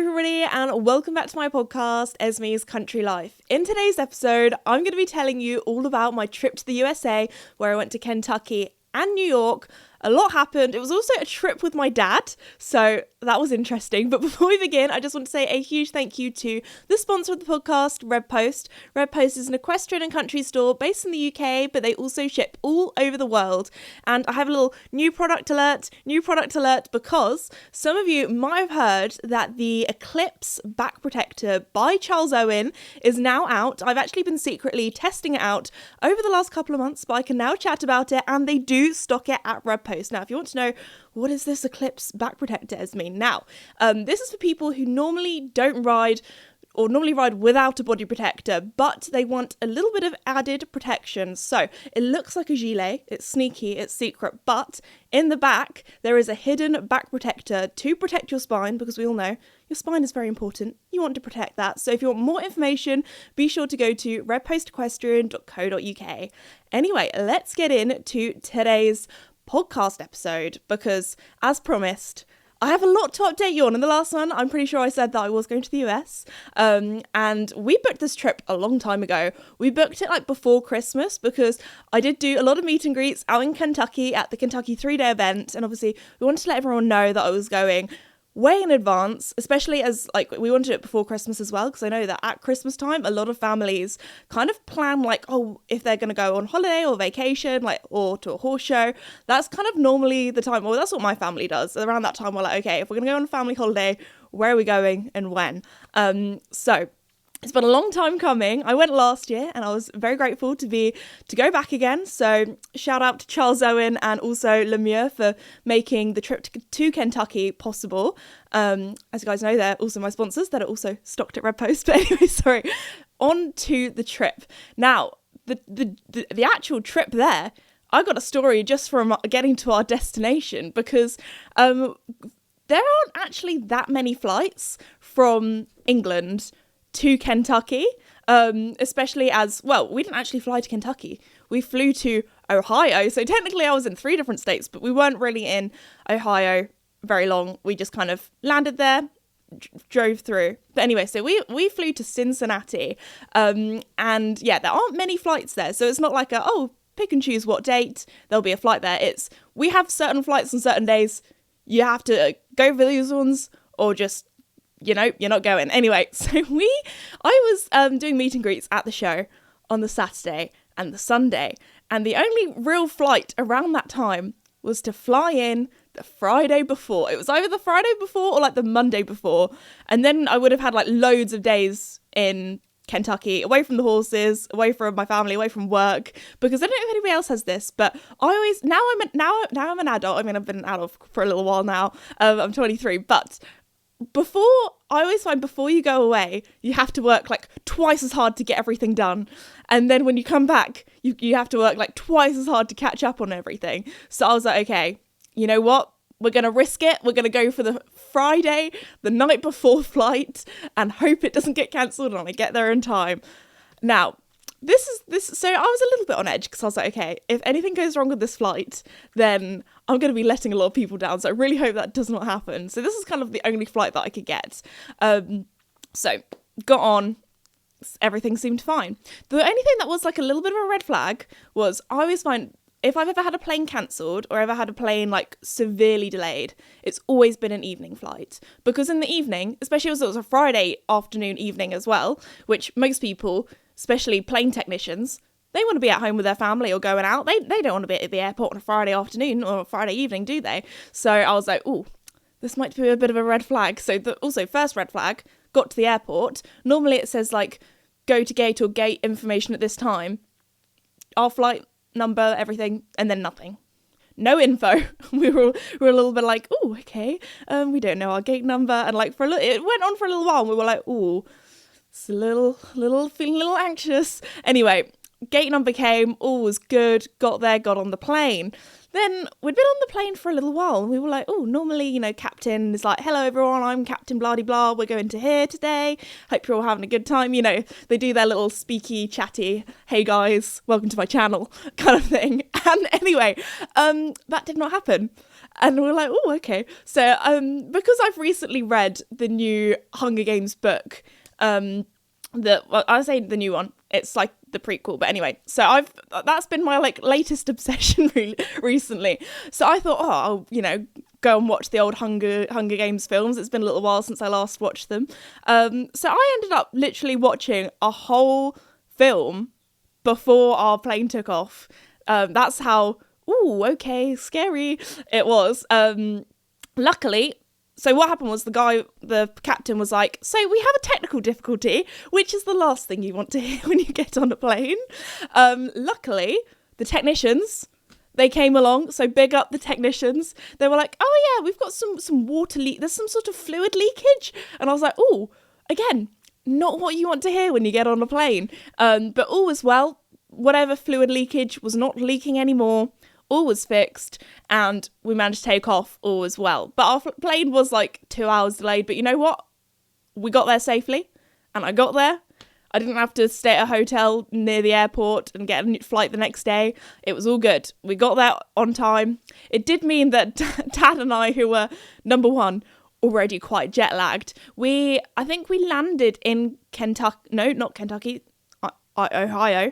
everybody, and welcome back to my podcast, Esme's Country Life. In today's episode, I'm going to be telling you all about my trip to the USA, where I went to Kentucky and New York. A lot happened. It was also a trip with my dad, so that was interesting. But before we begin, I just want to say a huge thank you to the sponsor of the podcast, Red Post. Red Post is an equestrian and country store based in the UK, but they also ship all over the world. And I have a little new product alert, because some of you might have heard that the Eclipse back protector by Charles Owen is now out. I've actually been secretly testing it out over the last couple of months, but I can now chat about it, and they do stock it at Red Post. Now, if you want to know what is this Eclipse back protector mean, now, this is for people who normally don't ride or normally ride without a body protector, but they want a little bit of added protection. So it looks like a gilet, it's sneaky, it's secret, but in the back, there is a hidden back protector to protect your spine, because we all know your spine is very important. You want to protect that. So if you want more information, be sure to go to redpostequestrian.co.uk. Anyway, let's get into today's podcast episode, because as promised, I have a lot to update you on. In the last one, I'm pretty sure I said that I was going to the US, and we booked this trip a long time ago. We booked it like before Christmas, because I did do a lot of meet and greets out in Kentucky at the Kentucky 3-day event, and obviously we wanted to let everyone know that I was going way in advance, especially as like we wanted it before Christmas as well, because I know that at Christmas time a lot of families kind of plan like, oh, if they're going to go on holiday or vacation, like, or to a horse show, that's kind of normally the time, well, that's what my family does. Around that time we're like, okay, if we're going to go on a family holiday, where are we going and when? So it's been a long time coming. I went last year and I was very grateful to go back again. So shout out to Charles Owen and also Lemieux for making the trip to Kentucky possible. As you guys know, they're also my sponsors that are also stocked at Red Post. But anyway, sorry. On to the trip. Now, the actual trip there, I got a story just from getting to our destination, because there aren't actually that many flights from England to Kentucky, especially as, well, we didn't actually fly to Kentucky. We flew to Ohio. So technically I was in 3 different states, but we weren't really in Ohio very long. We just kind of landed there, drove through. But anyway, so we flew to Cincinnati. And yeah, there aren't many flights there. So it's not like pick and choose what date there'll be a flight there. We have certain flights on certain days. You have to go for these ones, or just, you're not going. Anyway, so I was doing meet and greets at the show on the Saturday and the Sunday, and the only real flight around that time was to fly in the Friday before. It was either the Friday before or like the Monday before, and then I would have had like loads of days in Kentucky, away from the horses, away from my family, away from work, because I don't know if anybody else has this, but I always, now I'm an adult. I mean, I've been an adult for a little while now. I'm 23, but I always find before you go away, you have to work like twice as hard to get everything done. And then when you come back, you have to work like twice as hard to catch up on everything. So I was like, okay, you know what? We're going to risk it. We're going to go for the Friday, the night before flight, and hope it doesn't get cancelled and I get there in time. Now, so I was a little bit on edge, because I was like, okay, if anything goes wrong with this flight, then I'm going to be letting a lot of people down. So I really hope that does not happen. So this is kind of the only flight that I could get. So got on, everything seemed fine. The only thing that was like a little bit of a red flag was, I always find if I've ever had a plane cancelled or ever had a plane like severely delayed, it's always been an evening flight, because in the evening, especially as it was a Friday afternoon evening as well, which most people, especially plane technicians, they want to be at home with their family or going out. They don't want to be at the airport on a Friday afternoon or a Friday evening, do they? So I was like, oh, this might be a bit of a red flag. So also first red flag, got to the airport. Normally it says like, go to gate or gate information at this time. Our flight number, everything, and then nothing. No info. We were a little bit like, oh, okay. We don't know our gate number. And like it went on for a little while and we were like, oh, it's feeling a little anxious. Anyway, gate number came, all was good, got there, got on the plane. Then we'd been on the plane for a little while and we were like, oh, normally, you know, captain is like, hello everyone, I'm Captain blah-de-blah, we're going to here today. Hope you're all having a good time. You know, they do their little speaky, chatty, hey guys, welcome to my channel kind of thing. And anyway, that did not happen. And we're like, oh, okay. So because I've recently read the new Hunger Games book, I say the new one, it's like the prequel, but anyway, so that's been my like latest obsession recently. So I thought, oh, I'll, you know, go and watch the old Hunger Games films. It's been a little while since I last watched them. So I ended up literally watching a whole film before our plane took off. That's how, ooh, okay, scary it was. Luckily, so what happened was the captain was like, so we have a technical difficulty, which is the last thing you want to hear when you get on a plane. Luckily, the technicians, they came along, so big up the technicians. They were like, oh yeah, we've got some water leak, there's some sort of fluid leakage. And I was like, oh, again, not what you want to hear when you get on a plane. But all was well, whatever fluid leakage was not leaking anymore. All was fixed and we managed to take off, all was well. But our plane was like 2 hours delayed. But you know what? We got there safely and I got there. I didn't have to stay at a hotel near the airport and get a flight the next day. It was all good. We got there on time. It did mean that Dad and I, who were, number one, already quite jet lagged, I think we landed in Ohio.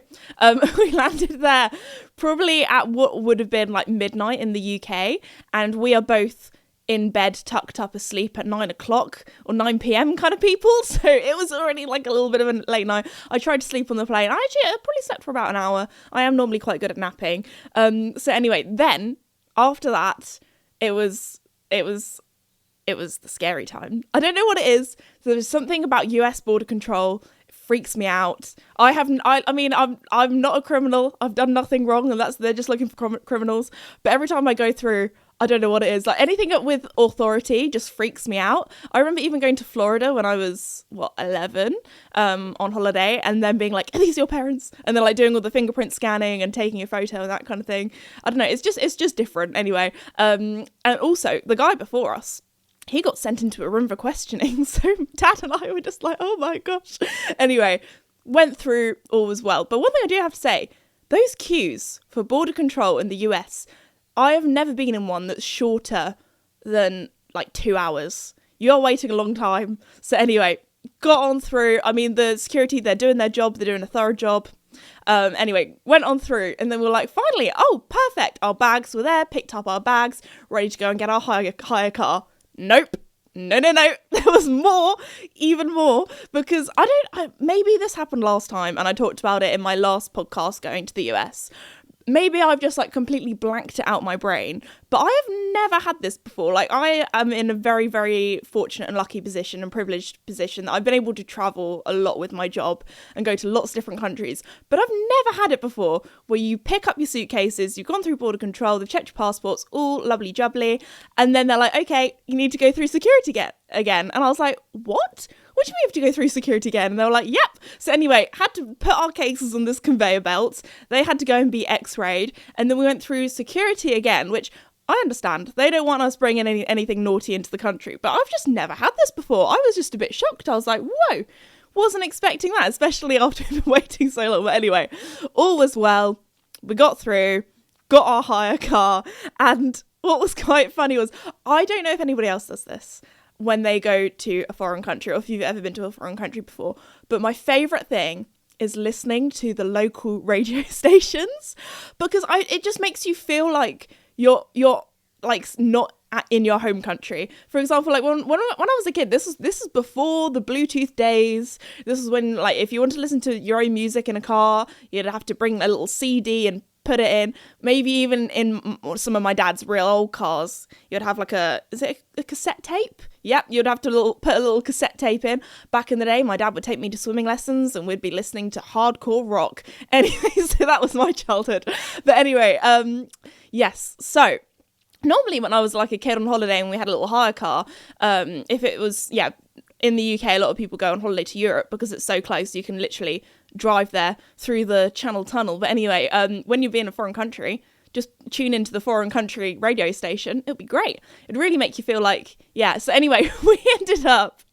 We landed there probably at what would have been like midnight in the UK, and we are both in bed tucked up asleep at 9 o'clock or 9 p.m. kind of people, so it was already like a little bit of a late night. I tried to sleep on the plane. I probably slept for about an hour. I am normally quite good at napping. So anyway, then after that it was the scary time. I don't know what it is. There's something about US border control freaks me out. I mean, I'm not a criminal. I've done nothing wrong, and they're just looking for criminals. But every time I go through, I don't know what it is. Like anything with authority just freaks me out. I remember even going to Florida when I was 11, on holiday, and then being like, "Are these your parents?" And then like doing all the fingerprint scanning and taking a photo and that kind of thing. I don't know. It's just different anyway. And also the guy before us, he got sent into a room for questioning. So Dad and I were just like, oh my gosh. Anyway, went through, all was well. But one thing I do have to say, those queues for border control in the US, I have never been in one that's shorter than like 2 hours. You're waiting a long time. So anyway, got on through. I mean, the security, they're doing their job. They're doing a thorough job. Anyway, went on through, and then we were like, finally, oh, perfect. Our bags were there, picked up our bags, ready to go and get our hire car. Nope. No. There was more, even more, because maybe this happened last time and I talked about it in my last podcast going to the US. Maybe I've just like completely blanked it out my brain, but I have never had this before. Like I am in a very, very fortunate and lucky position and privileged position that I've been able to travel a lot with my job and go to lots of different countries, but I've never had it before where you pick up your suitcases, you've gone through border control, they've checked your passports, all lovely jubbly, and then they're like, okay, you need to go through security again. And I was like, what? What do you mean you have to go through security again? And they were like, yep. So anyway, had to put our cases on this conveyor belt. They had to go and be x-rayed. And then we went through security again, which I understand. They don't want us bringing anything naughty into the country. But I've just never had this before. I was just a bit shocked. I was like, whoa, wasn't expecting that, especially after we've been waiting so long. But anyway, all was well. We got through, got our hire car. And what was quite funny was, I don't know if anybody else does this when they go to a foreign country, or if you've ever been to a foreign country before, but my favourite thing is listening to the local radio stations, because it just makes you feel like you're like not in your home country. For example, like when I was a kid, this is before the Bluetooth days. This is when, like, if you want to listen to your own music in a car, you'd have to bring a little CD and put it in. Maybe even in some of my dad's real old cars, you'd have like is it a cassette tape? Yep, you'd have to put a little cassette tape in. Back in the day, my dad would take me to swimming lessons and we'd be listening to hardcore rock. Anyway, so that was my childhood. But anyway, yes, so normally when I was like a kid on holiday and we had a little hire car, if it was, in the UK, a lot of people go on holiday to Europe because it's so close. You can literally drive there through the Channel Tunnel. But anyway, when you'd be in a foreign country, just tune into the foreign country radio station. It'll be great. It'd really make you feel like, yeah. So anyway, we ended up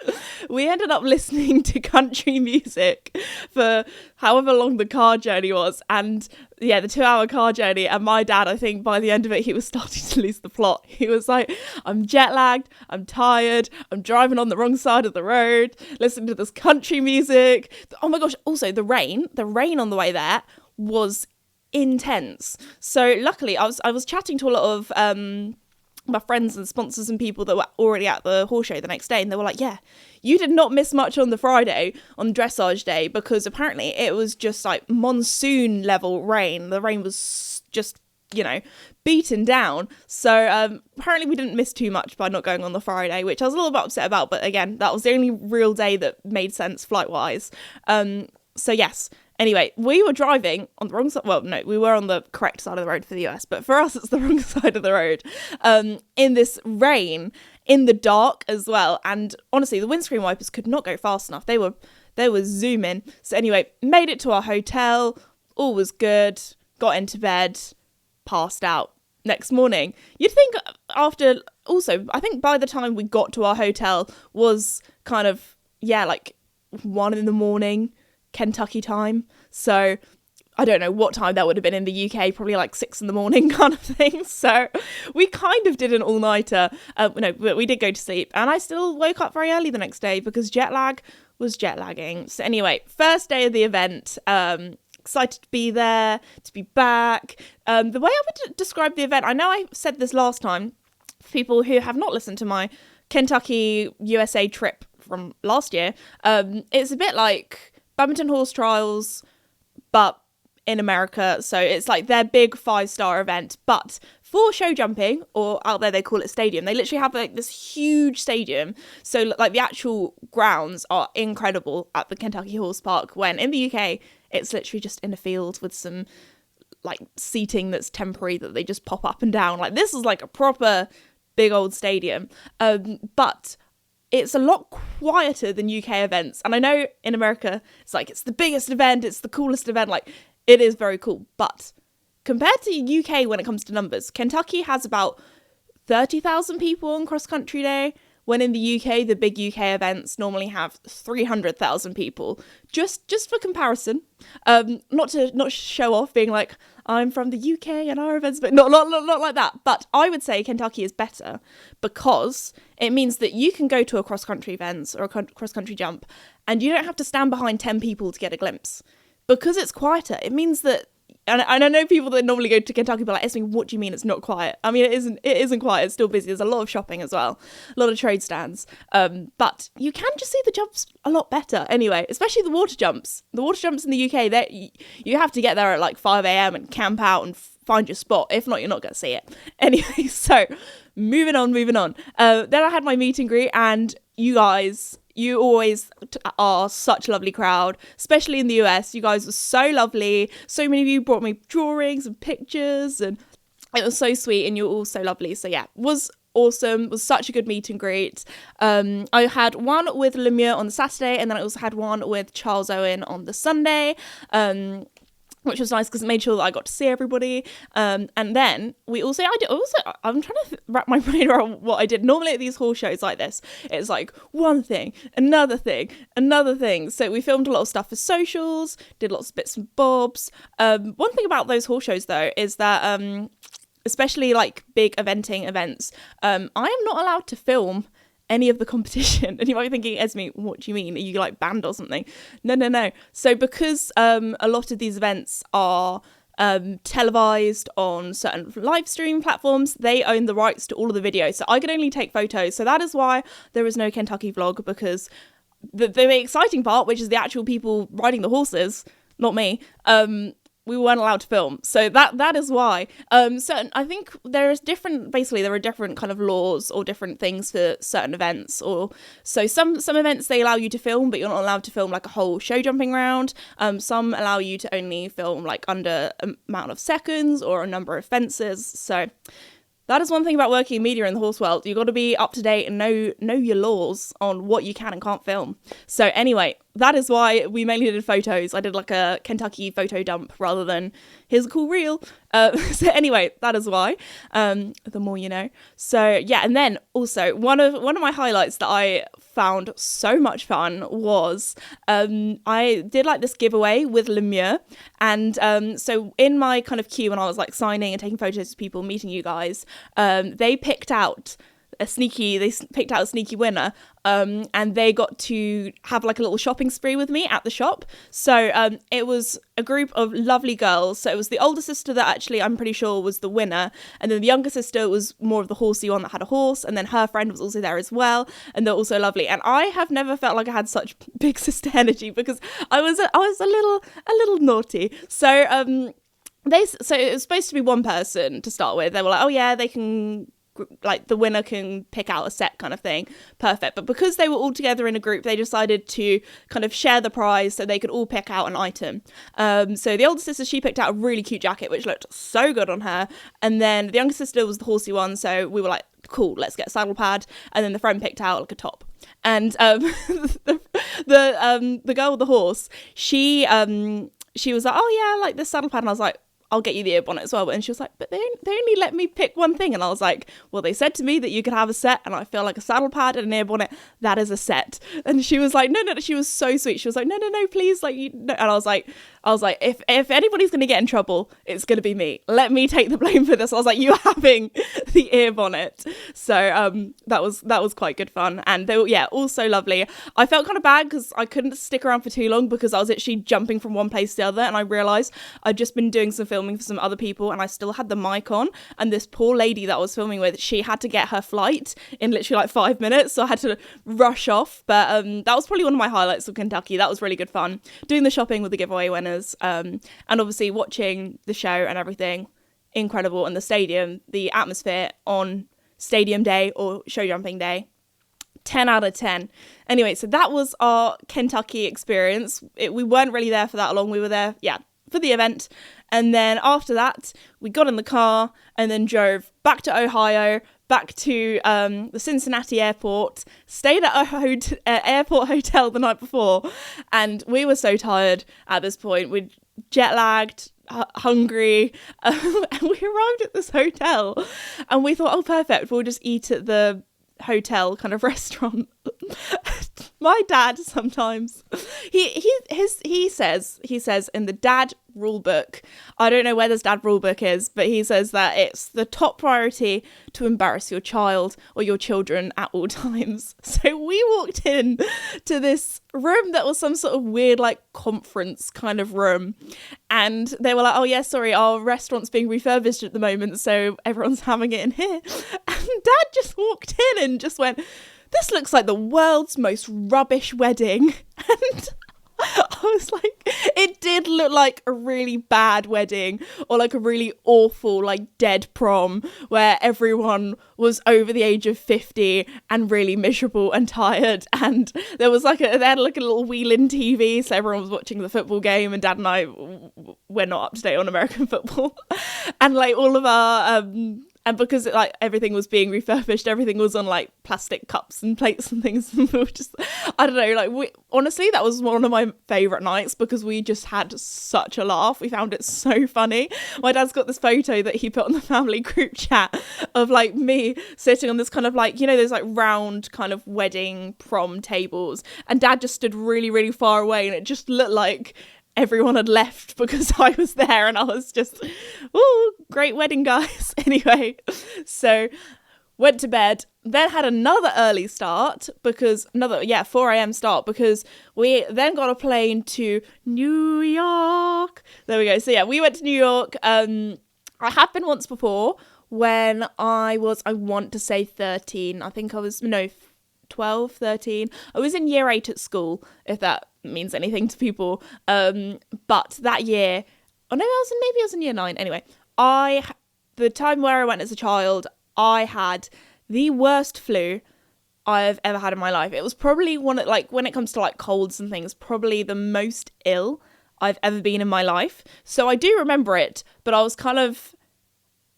listening to country music for however long the car journey was. And yeah, the 2-hour car journey. And my dad, I think by the end of it, he was starting to lose the plot. He was like, I'm jet lagged. I'm tired. I'm driving on the wrong side of the road, listening to this country music. Oh my gosh. Also the rain on the way there was intense. So luckily I was chatting to a lot of my friends and sponsors and people that were already at the horse show the next day, and they were like, yeah, you did not miss much on the Friday on dressage day, because apparently it was just like monsoon level rain. The rain was just, beaten down. So apparently we didn't miss too much by not going on the Friday, which I was a little bit upset about, but again, that was the only real day that made sense flight wise. So yes. Anyway, we were driving on the wrong side. Well, no, we were on the correct side of the road for the US, but for us, it's the wrong side of the road. In this rain, in the dark as well. And honestly, the windscreen wipers could not go fast enough. They were zooming. So anyway, made it to our hotel. All was good. Got into bed. Passed out. Next morning, you'd think after. Also, I think by the time we got to our hotel was kind of, like 1 a.m. Kentucky time. So I don't know what time that would have been in the UK, probably like 6 a.m. kind of thing. So we kind of did an all-nighter. But we did go to sleep, and I still woke up very early the next day because jet lag was jet lagging. So anyway, first day of the event, excited to be there, to be back. The way I would describe the event, I know I said this last time, for people who have not listened to my Kentucky USA trip from last year, it's a bit like Badminton Horse Trials, but in America. So it's like their big 5-star event. But for show jumping, or out there they call it stadium, they literally have like this huge stadium. So like the actual grounds are incredible at the Kentucky Horse Park, when in the UK, it's literally just in a field with some like seating that's temporary that they just pop up and down. Like this is like a proper big old stadium. But it's a lot quieter than UK events. And I know in America, it's the biggest event, it's the coolest event. Like, it is very cool. But compared to UK when it comes to numbers, Kentucky has about 30,000 people on cross country day, when in the UK, the big UK events normally have 300,000 people. Just for comparison, not to show off being like, I'm from the UK and our events, but not like that. But I would say Kentucky is better because it means that you can go to a cross-country event or a cross-country jump and you don't have to stand behind 10 people to get a glimpse. Because it's quieter, it means that, and I know people that normally go to Kentucky but like, Esme, what do you mean it's not quiet? I mean, it isn't quiet, it's still busy. There's a lot of shopping as well, a lot of trade stands. But you can just see the jumps a lot better. Anyway, especially the water jumps. The water jumps in the UK, you have to get there at like 5 a.m. and camp out and find your spot. If not, you're not going to see it. Anyway, so moving on. Then I had my meet and greet, and you guys, you always are such a lovely crowd, especially in the US. You guys were so lovely. So many of you brought me drawings and pictures, and it was so sweet, and you're all so lovely. So yeah, was awesome. Was such a good meet and greet. I had one with Lemieux on the Saturday, and then I also had one with Charles Owen on the Sunday. Which was nice because it made sure that I got to see everybody. And then I'm trying to wrap my brain around what I did. Normally at these horse shows like this, it's like one thing, another thing. So we filmed a lot of stuff for socials, did lots of bits and bobs. One thing about those horse shows though is that, especially like big eventing events, I am not allowed to film any of the competition. And you might be thinking, Esme, what do you mean? Are you like banned or something? No. So because a lot of these events are televised on certain live stream platforms, they own the rights to all of the videos. So I can only take photos. So that is why there is no Kentucky vlog, because the exciting part, which is the actual people riding the horses, not me, we weren't allowed to film. So that is why. I think there are different kind of laws or different things for certain events. Or so some events they allow you to film, but you're not allowed to film like a whole show jumping round. Some allow you to only film like under an amount of seconds or a number of fences. So that is one thing about working in media in the horse world. You've got to be up to date and know your laws on what you can and can't film. So anyway, that is why we mainly did photos. I did like a Kentucky photo dump rather than here's a cool reel. So anyway, that is why. The more you know. So yeah, and then also one of my highlights that I found so much fun was I did like this giveaway with Lemieux, and so in my kind of queue when I was like signing and taking photos of people, meeting you guys, they picked out a sneaky winner, and they got to have like a little shopping spree with me at the shop. So it was a group of lovely girls. So it was the older sister that actually I'm pretty sure was the winner, and then the younger sister was more of the horsey one that had a horse, and then her friend was also there as well, and they're also lovely. And I have never felt like I had such big sister energy because I was a little naughty. So it was supposed to be one person to start with. They were like, oh yeah, they can, like, the winner can pick out a set kind of thing. Perfect. But because they were all together in a group, they decided to kind of share the prize so they could all pick out an item. So the older sister, she picked out a really cute jacket, which looked so good on her. And then the younger sister was the horsey one. So we were like, cool, let's get a saddle pad. And then the friend picked out like a top. And the girl with the horse, she was like, oh yeah, like this saddle pad. And I was like, I'll get you the ear bonnet as well. And she was like, but they only let me pick one thing. And I was like, well, they said to me that you could have a set, and I feel like a saddle pad and an ear bonnet, that is a set. And she was like, no, she was so sweet. She was like, no, please, like, you no. And I was like, if anybody's going to get in trouble, it's going to be me. Let me take the blame for this. I was like, you're having the ear bonnet. So that was quite good fun. And they were, yeah, also lovely. I felt kind of bad because I couldn't stick around for too long because I was actually jumping from one place to the other, and I realised I'd just been doing some filming for some other people, and I still had the mic on, and this poor lady that I was filming with, she had to get her flight in literally like 5 minutes, so I had to rush off. But that was probably one of my highlights of Kentucky. That was really good fun, doing the shopping with the giveaway winners, and obviously watching the show and everything. Incredible. And the stadium, the atmosphere on stadium day or show jumping day, 10 out of 10. Anyway, so that was our Kentucky experience. We weren't really there for that long. We were there, for the event. And then after that, we got in the car and then drove back to Ohio, back to the Cincinnati airport, stayed at a airport hotel the night before. And we were so tired at this point. We'd jet lagged, hungry. And we arrived at this hotel and we thought, oh, perfect, we'll just eat at the hotel kind of restaurant. My dad sometimes he says in the dad rule book, I don't know where this dad rule book is, but he says that it's the top priority to embarrass your child or your children at all times. So we walked in to this room that was some sort of weird like conference kind of room, and they were like, oh yeah, sorry, our restaurant's being refurbished at the moment, so everyone's having it in here. And dad just walked in and just went, this looks like the world's most rubbish wedding. And I was like, it did look like a really bad wedding, or like a really awful, like dead prom where everyone was over the age of 50 and really miserable and tired. And there was like they had like a little wheel-in TV, so everyone was watching the football game, and dad and I, we're not up to date on American football. And like all of our and because like everything was being refurbished, everything was on like plastic cups and plates and things. And we were just, I don't know, like honestly, that was one of my favourite nights because we just had such a laugh. We found it so funny. My dad's got this photo that he put on the family group chat of like me sitting on this kind of like, you know, those like round kind of wedding prom tables. And dad just stood really, really far away, and it just looked like everyone had left because I was there, and I was just, ooh, great wedding, guys. Anyway, so went to bed, then had another early start because 4 a.m. start because we then got a plane to New York. There we go. So yeah, we went to New York. I have been once before when I want to say 13. I think I was, 12, 13. I was in year 8 at school, if that means anything to people. But that year, maybe I was in year 9. Anyway, the time where I went as a child, I had the worst flu I've ever had in my life. It was probably when it comes to like colds and things, probably the most ill I've ever been in my life. So I do remember it, but I was kind of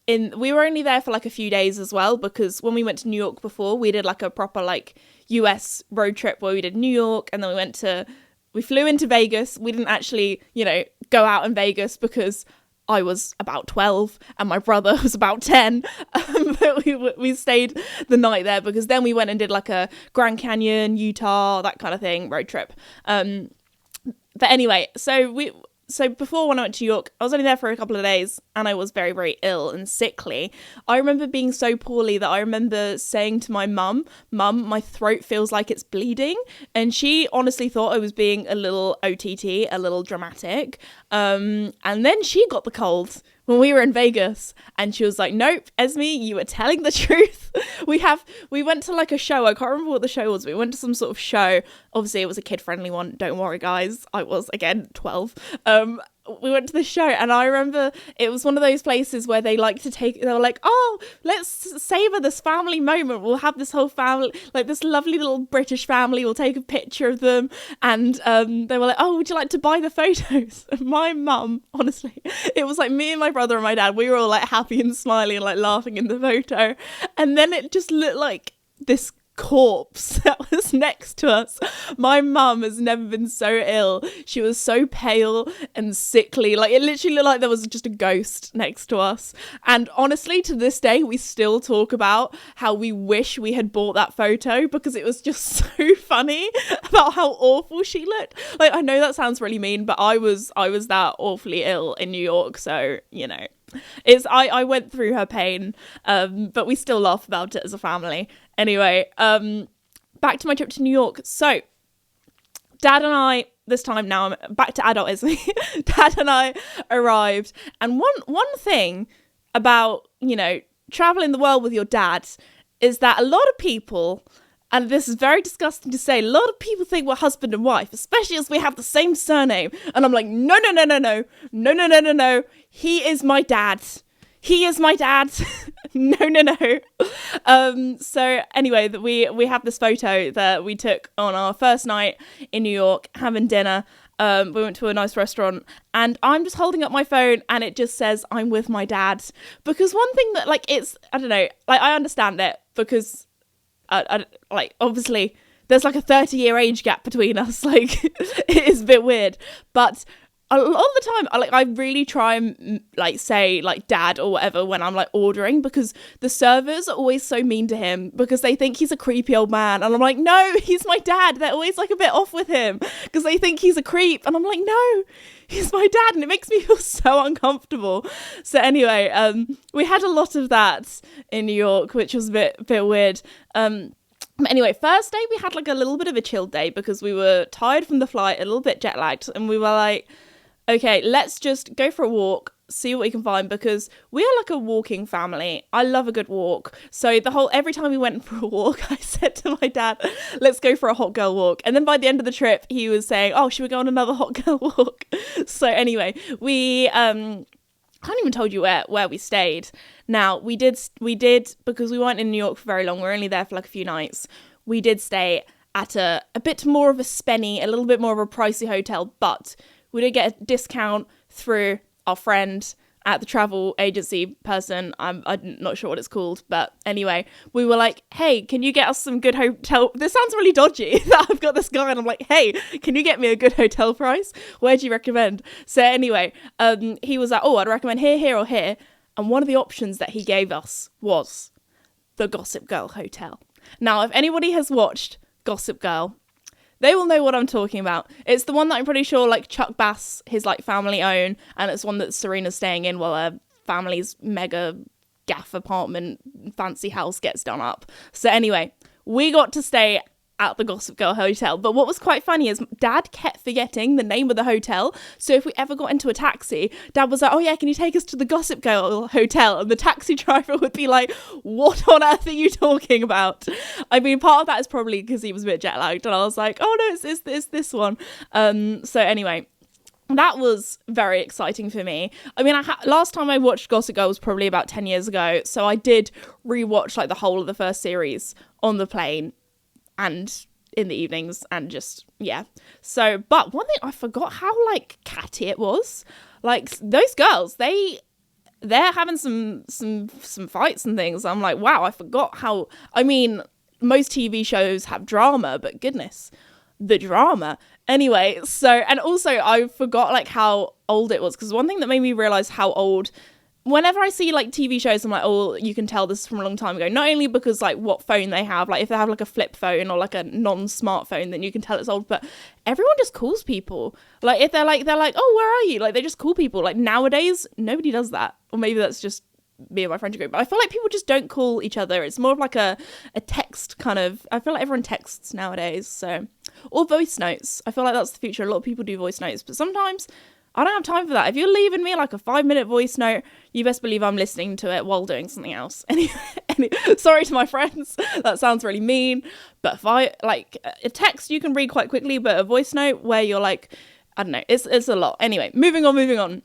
we were only there for like a few days as well, because when we went to New York before, we did like a proper like US road trip where we did New York, and then we We flew into Vegas. We didn't actually, go out in Vegas because I was about 12 and my brother was about 10. But we stayed the night there because then we went and did like a Grand Canyon, Utah, that kind of thing, road trip. But anyway, so before when I went to New York, I was only there for a couple of days and I was very, very ill and sickly. I remember being so poorly that I remember saying to my mum, my throat feels like it's bleeding. And she honestly thought I was being a little OTT, a little dramatic. And then she got the cold when we were in Vegas and she was like, nope, Esme, you were telling the truth. We went to like a show. I can't remember what the show was. We went to some sort of show. Obviously it was a kid friendly one. Don't worry guys. I was again 12. We went to the show and I remember it was one of those places where they were like, oh, let's savor this family moment. We'll have this whole family, like this lovely little British family. We'll take a picture of them. And they were like, oh, would you like to buy the photos? And my mum, honestly, it was like me and my brother and my dad, we were all like happy and smiling and like laughing in the photo. And then it just looked like this corpse that was next to us. My mum has never been so ill. She was so pale and sickly. Like it literally looked like there was just a ghost next to us. And honestly, to this day, we still talk about how we wish we had bought that photo because it was just so funny about how awful she looked. Like I know that sounds really mean, but I was that awfully ill in New York. So, I went through her pain, but we still laugh about it as a family. Anyway, back to my trip to New York. So, Dad and I, this time now I'm back to adultism. Dad and I arrived, and one thing about, traveling the world with your dad is that a lot of people, and this is very disgusting to say, a lot of people think we're husband and wife, especially as we have the same surname. And I'm like, no. He is my dad. He is my dad. No. So anyway, we have this photo that we took on our first night in New York, having dinner. We went to a nice restaurant and I'm just holding up my phone and it just says I'm with my dad. Because one thing that I don't know, I understand it because obviously there's like a 30-year age gap between us. Like it is a bit weird, but a lot of the time I really try and say dad or whatever when I'm ordering, because the servers are always so mean to him because they think he's a creepy old man, and I'm like, no, he's my dad. They're always a bit off with him because they think he's a creep, and I'm like, no, he's my dad, and it makes me feel so uncomfortable. So anyway, we had a lot of that in New York, which was a bit weird. Anyway, first day we had a little bit of a chill day because we were tired from the flight, a little bit jet lagged, and we were like, okay, let's just go for a walk, see what we can find, because we are a walking family. I love a good walk. So every time we went for a walk, I said to my dad, let's go for a hot girl walk. And then by the end of the trip, he was saying, oh, should we go on another hot girl walk? So anyway, we, I haven't even told you where we stayed. Now, we did, because we weren't in New York for very long, we were only there for a few nights. We did stay at a bit more of a spenny, a little bit more of a pricey hotel, but we did get a discount through our friend at the travel agency person. I'm not sure what it's called, but anyway, we were like, hey, can you get us some good hotel? This sounds really dodgy that I've got this guy and I'm like, hey, can you get me a good hotel price? Where do you recommend? So anyway, he was like, oh, I'd recommend here, or here. And one of the options that he gave us was the Gossip Girl Hotel. Now, if anybody has watched Gossip Girl, they will know what I'm talking about. It's the one that I'm pretty sure Chuck Bass, his family own, and it's one that Serena's staying in while her family's mega gaff apartment fancy house gets done up. So anyway, we got to stay at the Gossip Girl Hotel. But what was quite funny is Dad kept forgetting the name of the hotel. So if we ever got into a taxi, Dad was like, oh yeah, can you take us to the Gossip Girl Hotel? And the taxi driver would be like, what on earth are you talking about? I mean, part of that is probably because he was a bit jet lagged. And I was like, oh no, it's this one. So anyway, that was very exciting for me. I mean, last time I watched Gossip Girl was probably about 10 years ago. So I did rewatch the whole of the first series on the plane and in the evenings, and just, yeah. So, but one thing I forgot how catty it was. Those girls, they're having some fights and things. I'm like, wow, I forgot how, I mean, most TV shows have drama, but goodness, the drama. Anyway, so, and also I forgot like how old it was, because one thing that made me realize how old, whenever I see like TV shows, I'm like, oh, you can tell this is from a long time ago. Not only because like what phone they have, like if they have like a flip phone or like a non-smartphone, then you can tell it's old. But everyone just calls people. Like if they're like, oh, where are you? Like they just call people. Like nowadays, nobody does that. Or maybe that's just me and my friend group. But I feel like people just don't call each other. It's more of like a text kind of. I feel like everyone texts nowadays. So, or voice notes. I feel like that's the future. A lot of people do voice notes, but sometimes I don't have time for that. If you're leaving me like a 5-minute voice note, you best believe I'm listening to it while doing something else. Sorry to my friends, that sounds really mean. But if I like a text, you can read quite quickly, but a voice note where you're like, I don't know, it's a lot. Anyway, moving on.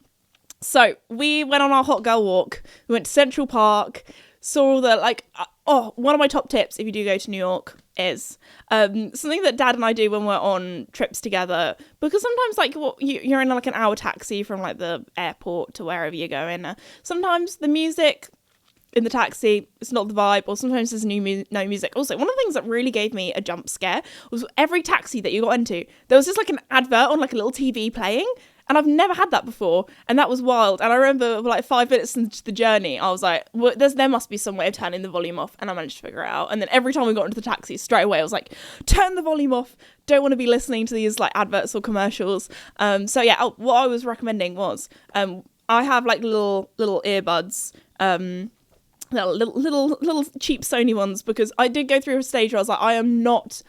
So we went on our hot girl walk. We went to Central Park, saw all the like. One of my top tips if you do go to New York is something that Dad and I do when we're on trips together, because sometimes like you're in like an hour taxi from like the airport to wherever you're going. Sometimes the music in the taxi, it's not the vibe, or sometimes there's no music. Also, one of the things that really gave me a jump scare was every taxi that you got into, there was just like an advert on like a little TV playing. And I've never had that before, and that was wild. And I remember like 5 minutes into the journey, I was like, well, there must be some way of turning the volume off, and I managed to figure it out. And then every time we got into the taxi, straight away I was like, turn the volume off, don't want to be listening to these like adverts or commercials. So yeah, what I was recommending was I have like little earbuds, little cheap Sony ones, because I did go through a stage where I was like, I am not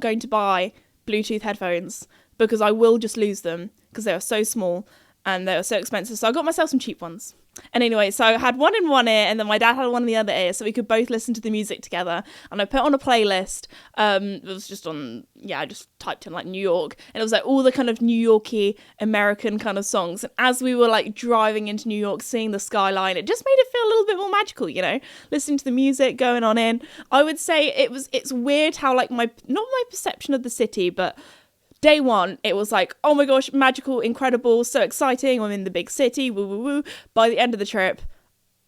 going to buy Bluetooth headphones, because I will just lose them, because they are so small and they are so expensive. So I got myself some cheap ones. And anyway, so I had one in one ear, and then my dad had one in the other ear, so we could both listen to the music together. And I put on a playlist. It was just on, I just typed in like New York, and it was like all the kind of New Yorky American kind of songs. And as we were like driving into New York, seeing the skyline, it just made it feel a little bit more magical, listening to the music going on in. I would say it's weird how like not my perception of the city, but day one, it was like, oh my gosh, magical, incredible, so exciting, I'm in the big city, woo, woo, woo. By the end of the trip,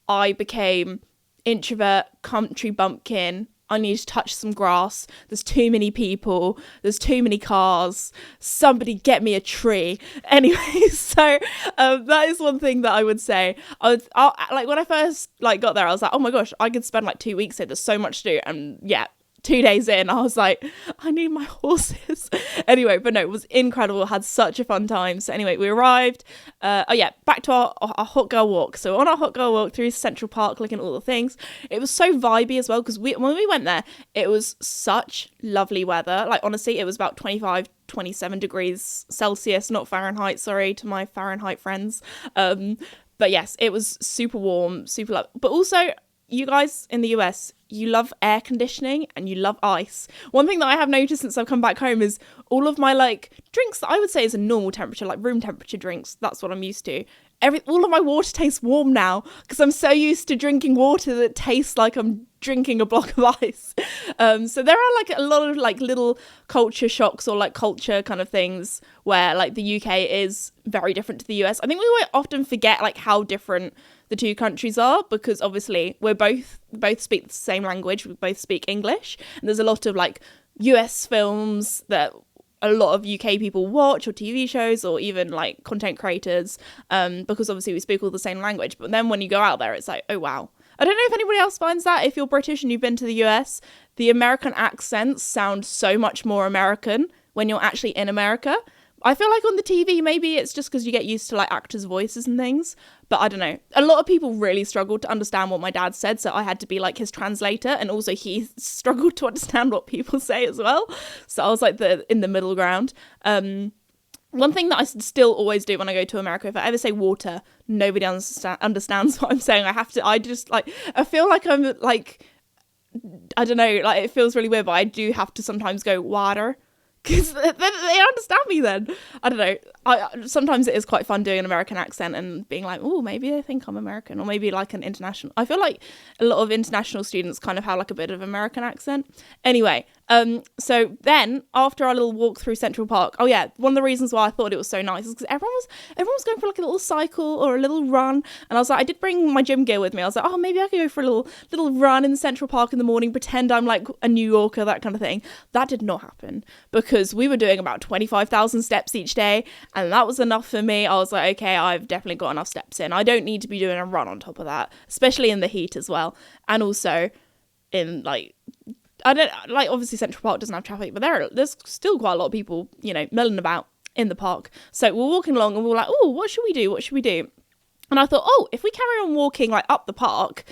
I became introvert, country bumpkin. I need to touch some grass. There's too many people. There's too many cars. Somebody get me a tree. Anyway, so that is one thing that I would say. Like when I first like got there, I was like, oh my gosh, I could spend like 2 weeks here. There's so much to do. And yeah, 2 days in, I was like, I need my horses. Anyway, but no, it was incredible. Had such a fun time. So anyway, we arrived. Back to our hot girl walk. So on our hot girl walk through Central Park, looking at all the things, it was so vibey as well, because when we went there, it was such lovely weather. Like honestly, it was about 25, 27 degrees Celsius, not Fahrenheit. Sorry to my Fahrenheit friends. But yes, it was super warm, super lovely. But also, you guys in the US, you love air conditioning and you love ice. One thing that I have noticed since I've come back home is all of my like drinks that I would say is a normal temperature, like room temperature drinks. That's what I'm used to. All of my water tastes warm now, because I'm so used to drinking water that tastes like I'm drinking a block of ice. So there are like a lot of like little culture shocks, or like culture kind of things where like the UK is very different to the US. I think we often forget like how different the two countries are, because obviously we both speak the same language, we both speak English, and there's a lot of like US films that a lot of UK people watch, or TV shows, or even like content creators, because obviously we speak all the same language. But then when you go out there, it's like, oh wow. I don't know if anybody else finds that. If you're British and you've been to the US, the American accents sound so much more American when you're actually in America. I feel like on the TV, maybe it's just because you get used to like actors' voices and things, but I don't know. A lot of people really struggled to understand what my dad said, so I had to be like his translator, and also he struggled to understand what people say as well. So I was like in the middle ground. One thing that I still always do when I go to America, if I ever say water, nobody understands what I'm saying. I feel like I'm like, I don't know, like it feels really weird, but I do have to sometimes go water, because they understand me then. I don't know. Sometimes it is quite fun doing an American accent and being like, oh, maybe they think I'm American, or maybe like an international. I feel like a lot of international students kind of have like a bit of American accent. Anyway, So then after our little walk through Central Park, oh yeah, one of the reasons why I thought it was so nice is because everyone was going for like a little cycle or a little run, and I was like, I did bring my gym gear with me. I was like, oh, maybe I could go for a little run in Central Park in the morning, pretend I'm like a New Yorker, that kind of thing. That did not happen because we were doing about 25,000 steps each day, and that was enough for me. I was like, okay, I've definitely got enough steps in. I don't need to be doing a run on top of that, especially in the heat as well, and also in like, I don't like, obviously Central Park doesn't have traffic, but there's still quite a lot of people, milling about in the park. So we're walking along and we're like, oh, what should we do? What should we do? And I thought, oh, if we carry on walking like up the park,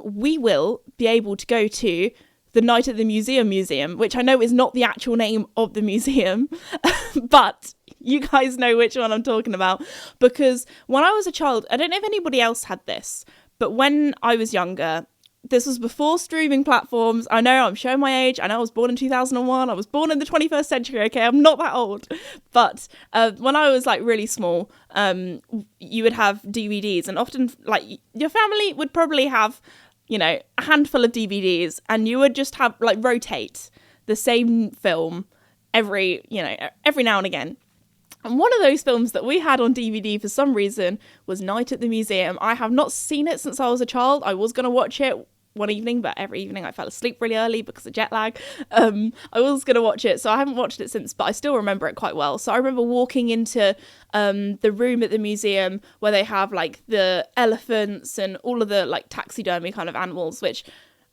we will be able to go to the Night at the Museum, which I know is not the actual name of the museum, but you guys know which one I'm talking about. Because when I was a child, I don't know if anybody else had this, but when I was younger, this was before streaming platforms. I know I'm showing my age. I know I was born in 2001. I was born in the 21st century. Okay, I'm not that old. But when I was like really small, you would have DVDs, and often like your family would probably have, a handful of DVDs, and you would just have like rotate the same film every now and again. And one of those films that we had on DVD for some reason was Night at the Museum. I have not seen it since I was a child. I was going to watch it one evening, but every evening I fell asleep really early because of jet lag. I was going to watch it, so I haven't watched it since, but I still remember it quite well. So I remember walking into the room at the museum where they have like the elephants and all of the like taxidermy kind of animals, which,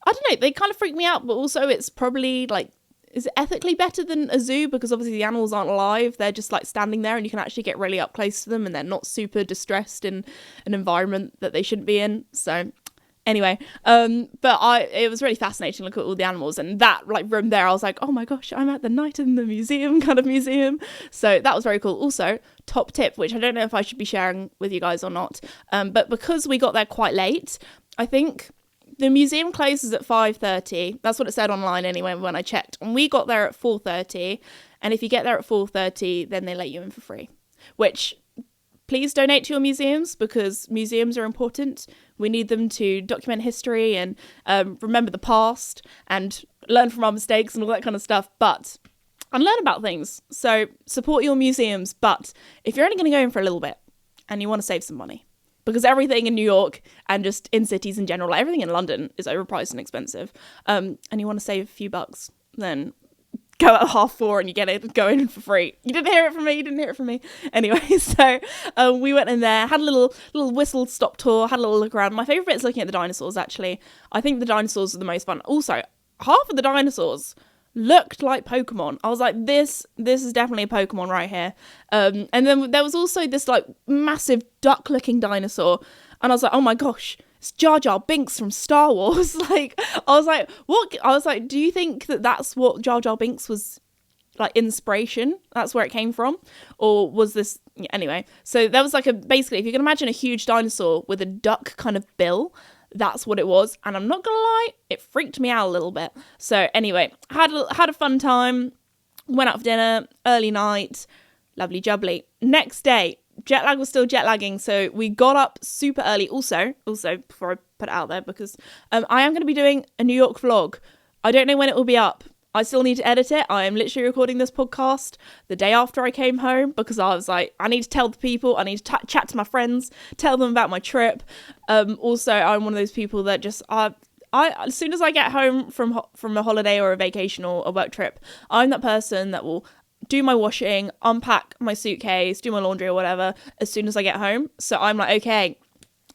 I don't know, they kind of freak me out, but also it's probably like, is it ethically better than a zoo? Because obviously the animals aren't alive. They're just like standing there and you can actually get really up close to them and they're not super distressed in an environment that they shouldn't be in. So anyway, it was really fascinating to look at all the animals, and that like room there, I was like, oh my gosh, I'm at the Night in the Museum kind of museum. So that was very cool. Also, top tip, which I don't know if I should be sharing with you guys or not, but because we got there quite late, I think the museum closes at 5:30. That's what it said online anyway when I checked. And we got there at 4:30. And if you get there at 4:30, then they let you in for free. Which, please donate to your museums, because museums are important. We need them to document history and remember the past and learn from our mistakes and all that kind of stuff. And learn about things. So support your museums. But if you're only going to go in for a little bit and you want to save some money, because everything in New York and just in cities in general, like everything in London is overpriced and expensive, and you want to save a few bucks, then go at 4:30 and you get it, go in for free. You didn't hear it from me. Anyway, so we went in there, had a little whistle stop tour, had a little look around. My favourite bit is looking at the dinosaurs, actually. I think the dinosaurs are the most fun. Also, half of the dinosaurs looked like Pokemon. I was like, this is definitely a Pokemon right here. And then there was also this like massive duck-looking dinosaur, and I was like, oh my gosh, it's Jar Jar Binks from Star Wars. Like, I was like, what? I was like, do you think that that's what Jar Jar Binks was like, inspiration? That's where it came from, or was this anyway? So there was like basically, if you can imagine a huge dinosaur with a duck kind of bill. That's what it was, and I'm not gonna lie, it freaked me out a little bit. So anyway, had a fun time, went out for dinner, early night, lovely jubbly. Next day, jet lag was still jet lagging, so we got up super early. Also, before I put it out there, because I am going to be doing a New York vlog. I don't know when it will be up. I still need to edit it. I am literally recording this podcast the day after I came home, because I was like, I need to tell the people, I need to chat to my friends, tell them about my trip. Also, I'm one of those people that just, I as soon as I get home from a holiday or a vacation or a work trip, I'm that person that will do my washing, unpack my suitcase, do my laundry or whatever as soon as I get home. So I'm like, okay,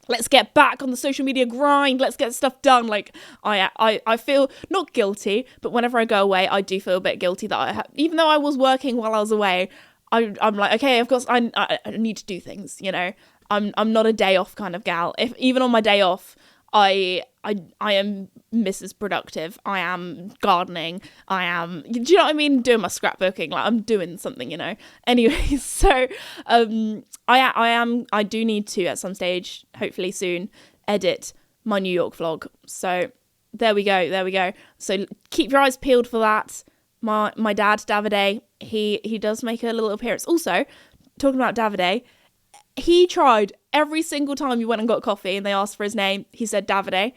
let's get back on the social media grind. Let's get stuff done. Like, I feel not guilty, but whenever I go away, I do feel a bit guilty that even though I was working while I was away, I'm like, okay, of course, I need to do things. I'm not a day off kind of gal. If even on my day off, I am Mrs. Productive. I am gardening. Do you know what I mean? Doing my scrapbooking. Like, I'm doing something, Anyway, so I do need to at some stage, hopefully soon, edit my New York vlog. So there we go. So keep your eyes peeled for that. My dad, Davide, he does make a little appearance. Also, talking about Davide, he tried every single time you went and got coffee and they asked for his name, he said Davide.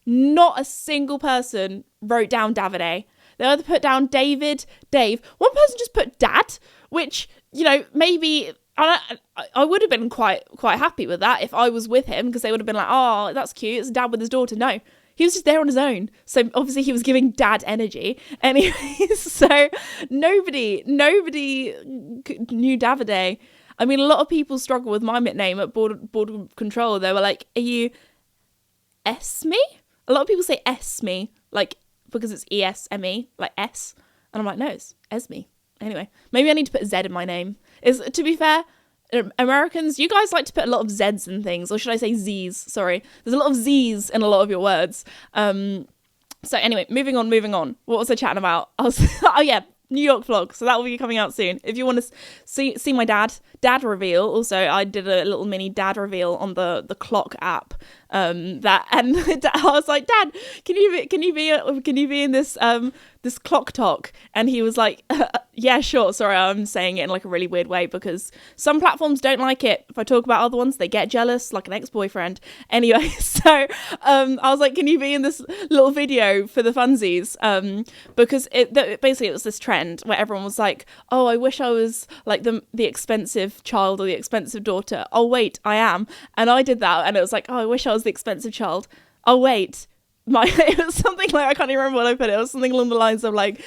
Not a single person wrote down Davide. They either put down David, Dave. One person just put Dad, which, you know, maybe I would have been quite happy with that if I was with him, because they would have been like, oh, that's cute, it's a dad with his daughter. No, he was just there on his own. So obviously he was giving dad energy. Anyways, so nobody knew Davide. I mean, a lot of people struggle with my nickname at Border Control. They were like, are you Esme? A lot of people say Esme, like, because it's ESME, like S. And I'm like, no, it's Esme. Anyway, maybe I need to put a Z in my name. To be fair, Americans, you guys like to put a lot of Z's in things, or should I say Z's? Sorry. There's a lot of Z's in a lot of your words. So anyway, moving on. What was I chatting about? Oh yeah, New York vlog. So that will be coming out soon. If you want to see my dad reveal. Also, I did a little mini dad reveal on the clock app. I was like, Dad, can you be in this clock talk? And he was like, yeah, sure. Sorry, I'm saying it in like a really weird way because some platforms don't like it. If I talk about other ones, they get jealous, like an ex-boyfriend. Anyway, so I was like, can you be in this little video for the funsies? Because basically it was this trend where everyone was like, oh, I wish I was like the expensive child or the expensive daughter. Oh wait, I am. And I did that, and it was like, oh, I wish I was the expensive child. Oh wait, it was something like, I can't even remember what I put. It was something along the lines of like,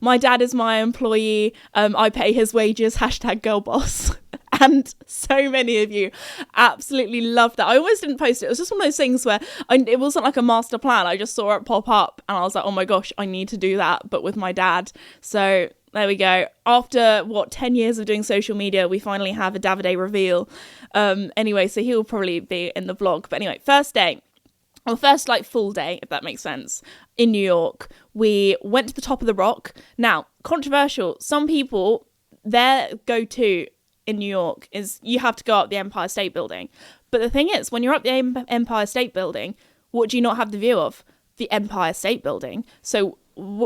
my dad is my employee, I pay his wages, #girlboss. And so many of you absolutely loved that. I almost didn't post it. It was just one of those things where it wasn't like a master plan. I just saw it pop up and I was like, oh my gosh, I need to do that, but with my dad. So there we go. After 10 years of doing social media, we finally have a Davide reveal. Anyway, so he'll probably be in the vlog. But anyway, first like full day, if that makes sense, in New York, we went to the top of the rock. Now, controversial. Some people, their go-to in New York is you have to go up the Empire State Building. But the thing is, when you're up the Empire State Building, what do you not have the view of? The Empire State Building. So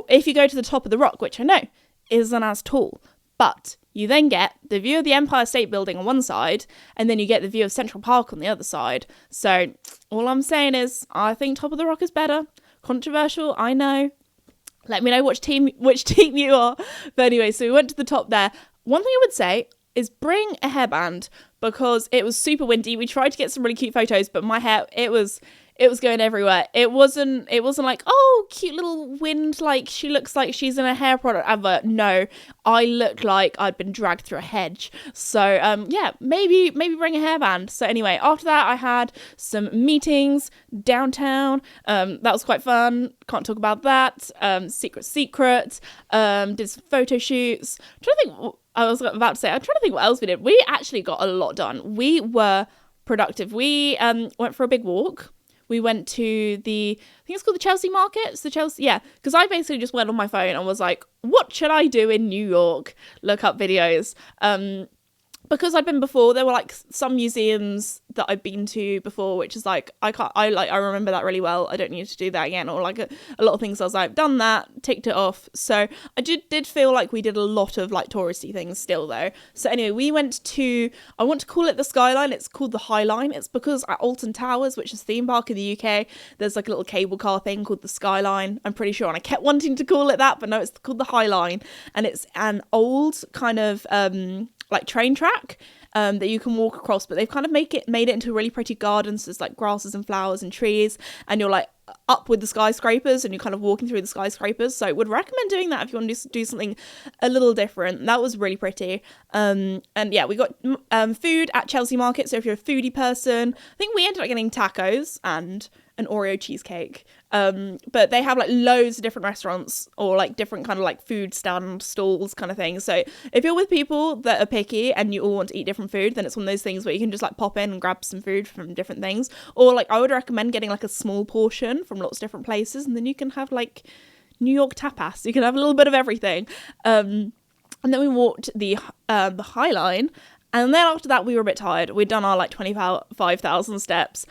if you go to the top of the rock, which I know isn't as tall, but you then get the view of the Empire State Building on one side, and then you get the view of Central Park on the other side. So all I'm saying is, I think Top of the Rock is better. Controversial, I know. Let me know which team you are. But anyway, so we went to the top there. One thing I would say is bring a hairband, because it was super windy. We tried to get some really cute photos, but my hair, it was going everywhere. It wasn't like, oh, cute little wind, like she looks like she's in a hair product advert. No, I looked like I'd been dragged through a hedge. So yeah, maybe bring a hairband. So anyway, after that I had some meetings downtown. That was quite fun. Can't talk about that. Secret. Did some photo shoots. I'm trying to think what else we did. We actually got a lot done. We were productive. We went for a big walk. We went to I think it's called the Chelsea Market. It's the Chelsea, yeah. Because I basically just went on my phone and was like, what should I do in New York? Look up videos. Because I'd been before, there were like some museums that I'd been to before, which is like, I remember that really well. I don't need to do that again. Or like a lot of things I was like, done that, ticked it off. So I did feel like we did a lot of like touristy things still though. So anyway, we went to, I want to call it the Skyline. It's called the High Line. It's because at Alton Towers, which is a theme park in the UK, there's like a little cable car thing called the Skyline, I'm pretty sure. And I kept wanting to call it that, but no, it's called the High Line. And it's an old kind of, like train track that you can walk across, but they've kind of made it into a really pretty garden. So there's like grasses and flowers and trees, and you're like up with the skyscrapers and you're kind of walking through the skyscrapers. So I would recommend doing that if you want to do something a little different. That was really pretty. And yeah, we got food at Chelsea Market. So if you're a foodie person, I think we ended up getting tacos and an Oreo cheesecake. But they have like loads of different restaurants or like different kind of like food stand stalls kind of thing. So if you're with people that are picky and you all want to eat different food, then it's one of those things where you can just like pop in and grab some food from different things. Or like I would recommend getting like a small portion from lots of different places, and then you can have like New York tapas. You can have a little bit of everything. And then we walked the High Line. And then after that, we were a bit tired. We'd done our like 25,000 steps.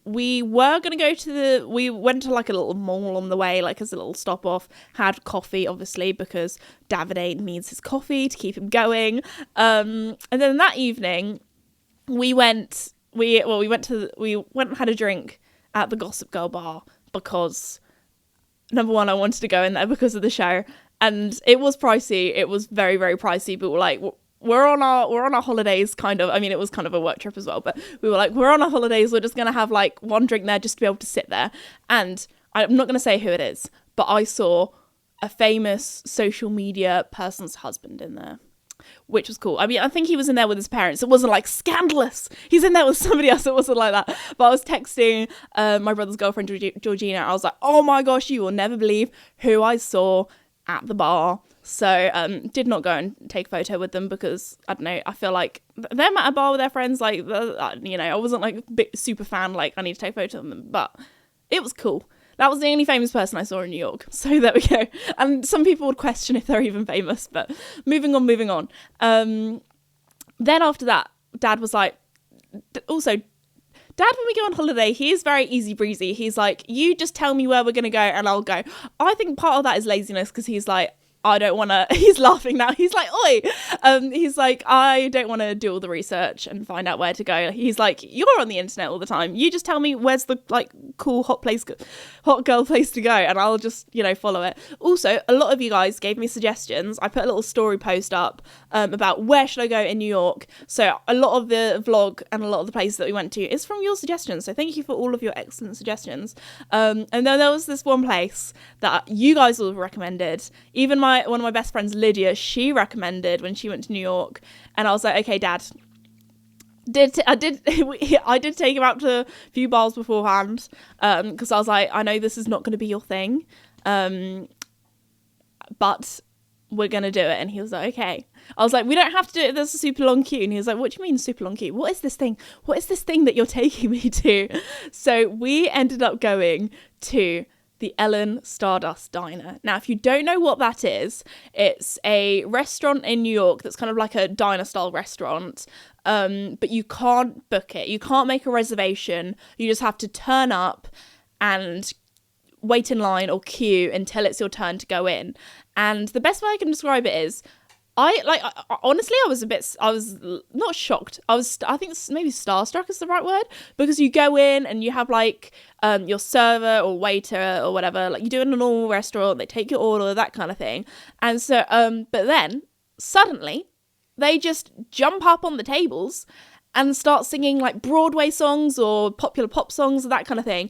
We were going to we went to like a little mall on the way, like as a little stop off, had coffee, obviously, because Davide needs his coffee to keep him going. And then that evening we went and had a drink at the Gossip Girl bar, because number one, I wanted to go in there because of the show, and it was pricey. It was very, very pricey, but we're on our holidays, kind of. I mean, it was kind of a work trip as well, but we were like, we're on our holidays. We're just going to have like one drink there just to be able to sit there. And I'm not going to say who it is, but I saw a famous social media person's husband in there, which was cool. I mean, I think he was in there with his parents. It wasn't like scandalous. He's in there with somebody else. It wasn't like that. But I was texting my brother's girlfriend, Georgina. I was like, oh my gosh, you will never believe who I saw at the bar. So did not go and take a photo with them because, I don't know, I feel like them at a bar with their friends, like, you know, I wasn't like a big super fan, like I need to take a photo of them, but it was cool. That was the only famous person I saw in New York. So there we go. And some people would question if they're even famous, but moving on. Then after that, Dad was like, also, Dad, when we go on holiday, he is very easy breezy. He's like, you just tell me where we're going to go and I'll go. I think part of that is laziness because he's like, I don't want to, he's laughing now. He's like, oi. He's like, I don't want to do all the research and find out where to go. He's like, you're on the internet all the time. You just tell me where's the like cool hot girl place to go and I'll just, you know, follow it. Also, a lot of you guys gave me suggestions. I put a little story post up about where should I go in New York. So a lot of the vlog and a lot of the places that we went to is from your suggestions. So thank you for all of your excellent suggestions. And then there was this one place that you guys all recommended. Even one of my best friends, Lydia, she recommended when she went to New York, and I was like, okay, Dad. I did take him out to a few bars beforehand, because I was like, I know this is not going to be your thing, but we're going to do it. And he was like, okay. I was like, we don't have to do it. There's a super long queue. And he was like, what do you mean super long queue? What is this thing? What is this thing that you're taking me to? So we ended up going to the Ellen Stardust Diner. Now, if you don't know what that is, it's a restaurant in New York that's kind of like a diner-style restaurant, but you can't book it. You can't make a reservation. You just have to turn up and wait in line or queue until it's your turn to go in. And the best way I can describe it is, honestly, I was not shocked. I think maybe starstruck is the right word, because you go in and you have like your server or waiter or whatever, like you do in a normal restaurant, they take your order, that kind of thing. And so, but then suddenly they just jump up on the tables and start singing like Broadway songs or popular pop songs or that kind of thing.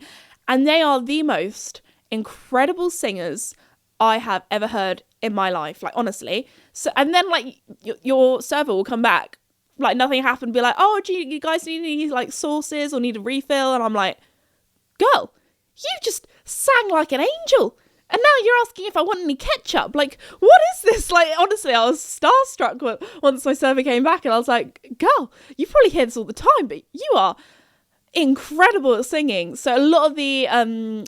And they are the most incredible singers I have ever heard in my life, like honestly. So, and then like your server will come back, like nothing happened, be like, oh, do you guys need any like sauces or need a refill? And I'm like, girl, you just sang like an angel, and now you're asking if I want any ketchup. Like, what is this? Like, honestly, I was starstruck once my server came back, and I was like, girl, you probably hear this all the time, but you are incredible at singing. So a lot of the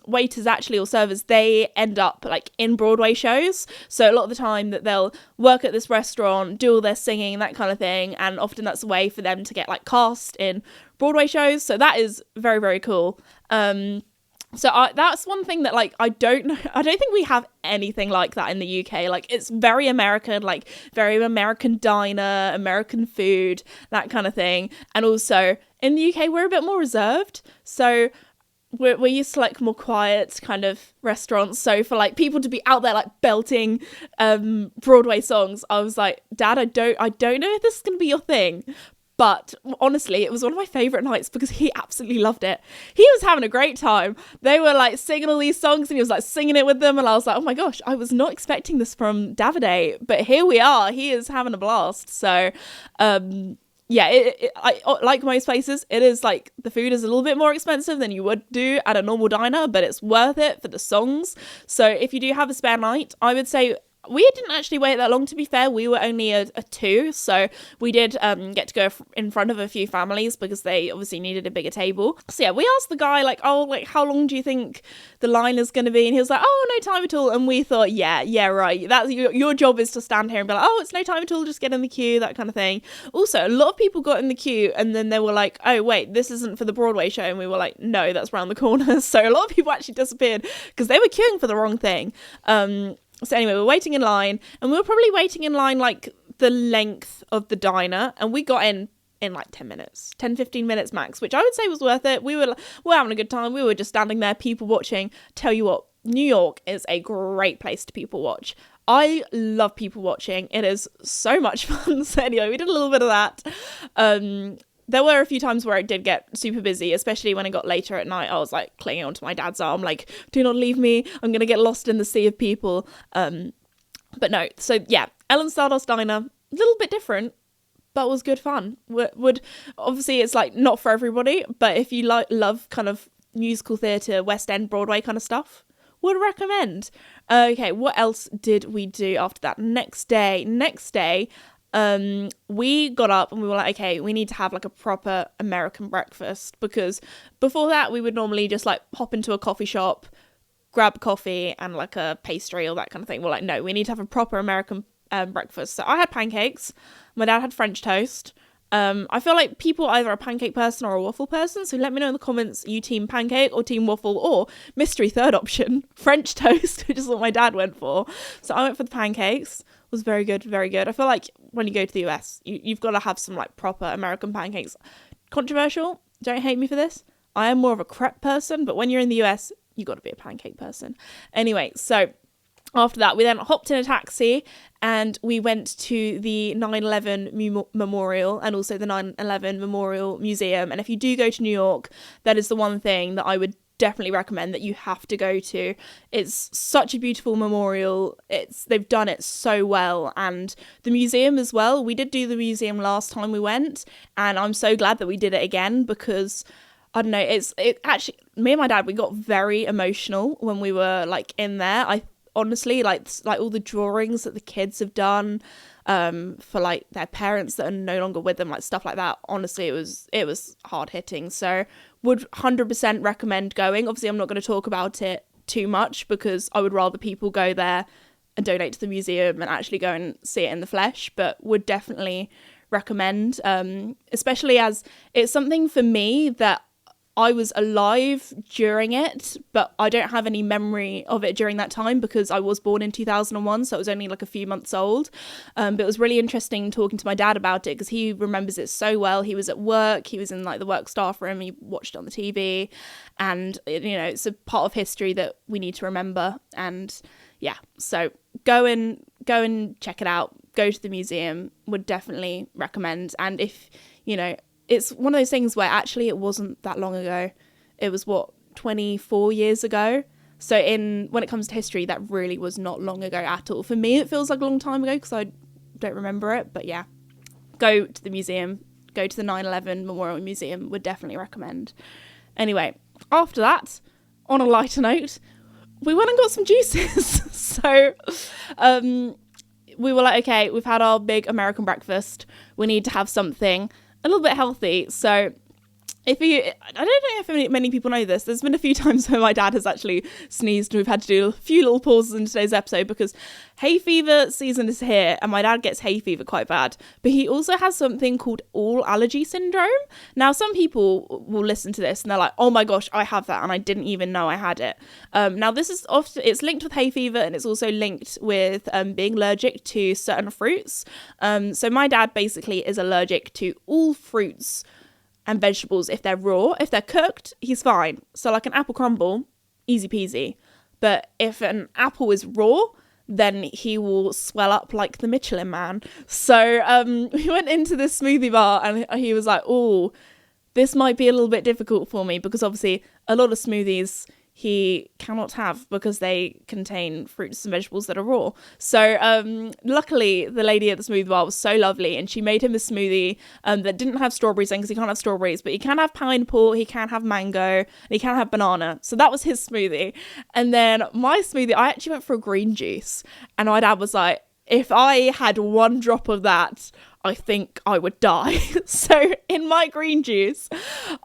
waiters actually, or servers, they end up like in Broadway shows. So a lot of the time that they'll work at this restaurant, do all their singing, that kind of thing, and often that's a way for them to get like cast in Broadway shows. So that is very, very cool. That's one thing that like I don't think we have anything like that in the UK. Like, it's very American, like very American diner, American food, that kind of thing. And also in the UK we're a bit more reserved, so we're used to like more quiet kind of restaurants. So for like people to be out there like belting Broadway songs, I was like, Dad, I don't know if this is gonna be your thing. But honestly, it was one of my favourite nights because he absolutely loved it. He was having a great time. They were like singing all these songs and he was like singing it with them. And I was like, oh my gosh, I was not expecting this from Davide. But here we are. He is having a blast. So, yeah, like most places, it is like the food is a little bit more expensive than you would do at a normal diner, but it's worth it for the songs. So if you do have a spare night, I would say, we didn't actually wait that long, to be fair. We were only a two, so we did get to go in front of a few families because they obviously needed a bigger table. So yeah, we asked the guy like, oh, like how long do you think the line is going to be? And he was like, oh, no time at all. And we thought, yeah, right. That's your job is to stand here and be like, oh, it's no time at all, just get in the queue, that kind of thing. Also, a lot of people got in the queue and then they were like, oh wait, this isn't for the Broadway show. And we were like, no, that's around the corner. So a lot of people actually disappeared because they were queuing for the wrong thing. So anyway, we're waiting in line, and we were probably waiting in line like the length of the diner, and we got in like 15 minutes max, which I would say was worth it. We're having a good time. We were just standing there, people watching. Tell you what, New York is a great place to people watch. I love people watching. It is so much fun. So anyway, we did a little bit of that. There were a few times where it did get super busy, especially when it got later at night. I was like clinging onto my dad's arm, like, do not leave me. I'm going to get lost in the sea of people. But no, so yeah, Ellen Stardust Diner, a little bit different, but was good fun. Would obviously, it's like not for everybody, but if you love kind of musical theatre, West End, Broadway kind of stuff, would recommend. Okay, what else did we do after that? Next day, we got up and we were like, okay, we need to have like a proper American breakfast, because before that we would normally just like hop into a coffee shop, grab coffee and like a pastry or that kind of thing. We're like, no, we need to have a proper American breakfast. So I had pancakes, my dad had French toast. I feel like people are either a pancake person or a waffle person, so let me know in the comments, you team pancake or team waffle, or mystery third option, French toast, which is what my dad went for. So I went for the pancakes. It was very good, very good. I feel like when you go to the US, you've got to have some like proper American pancakes. Controversial, don't hate me for this, I am more of a crepe person, but when you're in the US, you got to be a pancake person. Anyway, so after that, we then hopped in a taxi and we went to the 9/11 Memorial and also the 9/11 Memorial Museum. And if you do go to New York, that is the one thing that I would definitely recommend that you have to go to. It's such a beautiful memorial. They've done it so well. And the museum as well. We did do the museum last time we went, and I'm so glad that we did it again, because I don't know, it actually, me and my dad, we got very emotional when we were like in there. I honestly, like all the drawings that the kids have done for like their parents that are no longer with them, like stuff like that, honestly, it was hard hitting. So would 100% recommend going. Obviously I'm not going to talk about it too much, because I would rather people go there and donate to the museum and actually go and see it in the flesh, but would definitely recommend, especially as it's something for me that I was alive during it, but I don't have any memory of it during that time because I was born in 2001, so it was only like a few months old. But it was really interesting talking to my dad about it because he remembers it so well. He was at work, he was in like the work staff room, he watched it on the TV, and you know, it's a part of history that we need to remember. And yeah, so go and check it out, go to the museum, would definitely recommend. And if, you know, it's one of those things where actually it wasn't that long ago. It was 24 years ago. So when it comes to history, that really was not long ago at all. For me, it feels like a long time ago because I don't remember it. But yeah, go to the museum, go to the 9/11 Memorial Museum, would definitely recommend. Anyway, after that, on a lighter note, we went and got some juices. So we were like, okay, we've had our big American breakfast. We need to have something a little bit healthy. So I don't know if many people know this, there's been a few times where my dad has actually sneezed and we've had to do a few little pauses in today's episode because hay fever season is here and my dad gets hay fever quite bad, but he also has something called all allergy syndrome. Now some people will listen to this and they're like, oh my gosh, I have that and I didn't even know I had it. Now this is often, it's linked with hay fever and it's also linked with being allergic to certain fruits. So my dad basically is allergic to all fruits and vegetables if they're raw. If they're cooked, he's fine. So like an apple crumble, easy peasy. But if an apple is raw, then he will swell up like the Michelin Man. So we went into this smoothie bar and he was like, oh, this might be a little bit difficult for me because obviously a lot of smoothies he cannot have because they contain fruits and vegetables that are raw. So luckily the lady at the smoothie bar was so lovely and she made him a smoothie that didn't have strawberries in because he can't have strawberries, but he can have pineapple, he can have mango, and he can have banana. So that was his smoothie. And then my smoothie, I actually went for a green juice and my dad was like, if I had one drop of that, I think I would die. So in my green juice,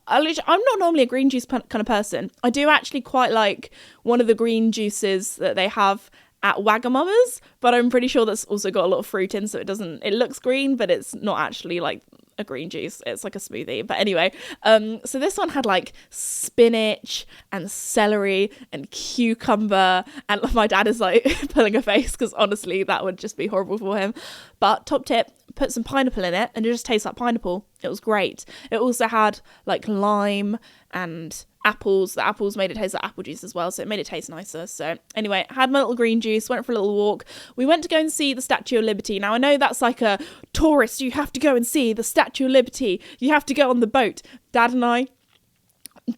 I'm not normally a green juice kind of person. I do actually quite like one of the green juices that they have at Wagamama's, but I'm pretty sure that's also got a lot of fruit in, so it looks green, but it's not actually like a green juice. It's like a smoothie. But anyway, so this one had like spinach and celery and cucumber, and my dad is like pulling a face because honestly that would just be horrible for him. But top tip, put some pineapple in it, and it just tastes like pineapple. It was great. It also had like lime and apples. The apples made it taste like apple juice as well, so it made it taste nicer. So anyway, had my little green juice, went for a little walk. We went to go and see the Statue of Liberty. Now I know that's like a tourist, you have to go and see the Statue of Liberty, you have to go on the boat. Dad and I'm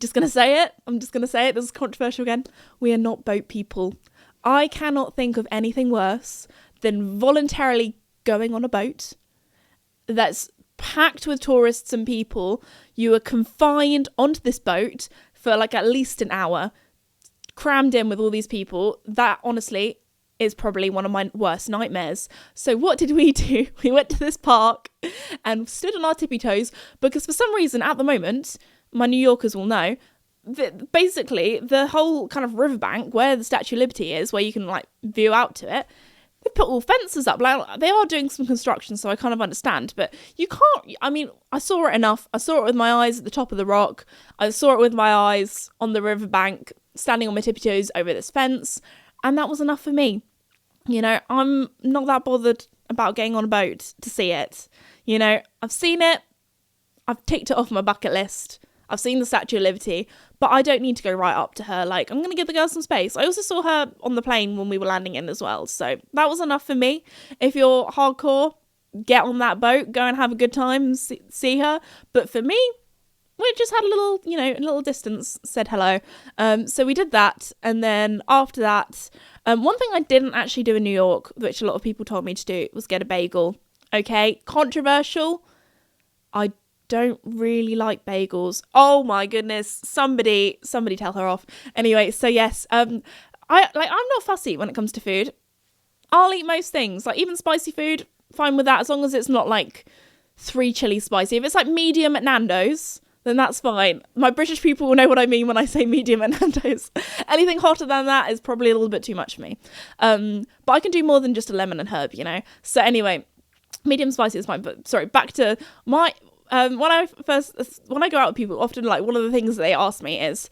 just going to say it, this is controversial again, we are not boat people. I cannot think of anything worse than voluntarily going on a boat that's packed with tourists and people. You are confined onto this boat for like at least an hour, crammed in with all these people. That honestly is probably one of my worst nightmares. So what did we do? We went to this park and stood on our tippy toes because for some reason at the moment, my New Yorkers will know, that basically the whole kind of riverbank where the Statue of Liberty is, where you can like view out to it, they put all fences up. Like, they are doing some construction, so I kind of understand, but you can't, I mean, I saw it enough. I saw it with my eyes at the top of the rock. I saw it with my eyes on the riverbank, standing on my tippy toes over this fence, and that was enough for me. You know, I'm not that bothered about getting on a boat to see it. You know, I've seen it. I've ticked it off my bucket list. I've seen the Statue of Liberty, but I don't need to go right up to her. Like, I'm going to give the girl some space. I also saw her on the plane when we were landing in as well. So that was enough for me. If you're hardcore, get on that boat, go and have a good time and see her. But for me, we just had a little distance, said hello. So we did that. And then after that, one thing I didn't actually do in New York, which a lot of people told me to do, was get a bagel. Okay, controversial. I don't really like bagels. Oh my goodness. Somebody tell her off. Anyway, so yes, I'm not fussy when it comes to food. I'll eat most things, like even spicy food, fine with that, as long as it's not like 3 chili spicy. If it's like medium at Nando's, then that's fine. My British people will know what I mean when I say medium at Nando's. Anything hotter than that is probably a little bit too much for me. But I can do more than just a lemon and herb, you know. So anyway, medium spicy is fine. But sorry, back to my when I go out with people, often like one of the things that they ask me is,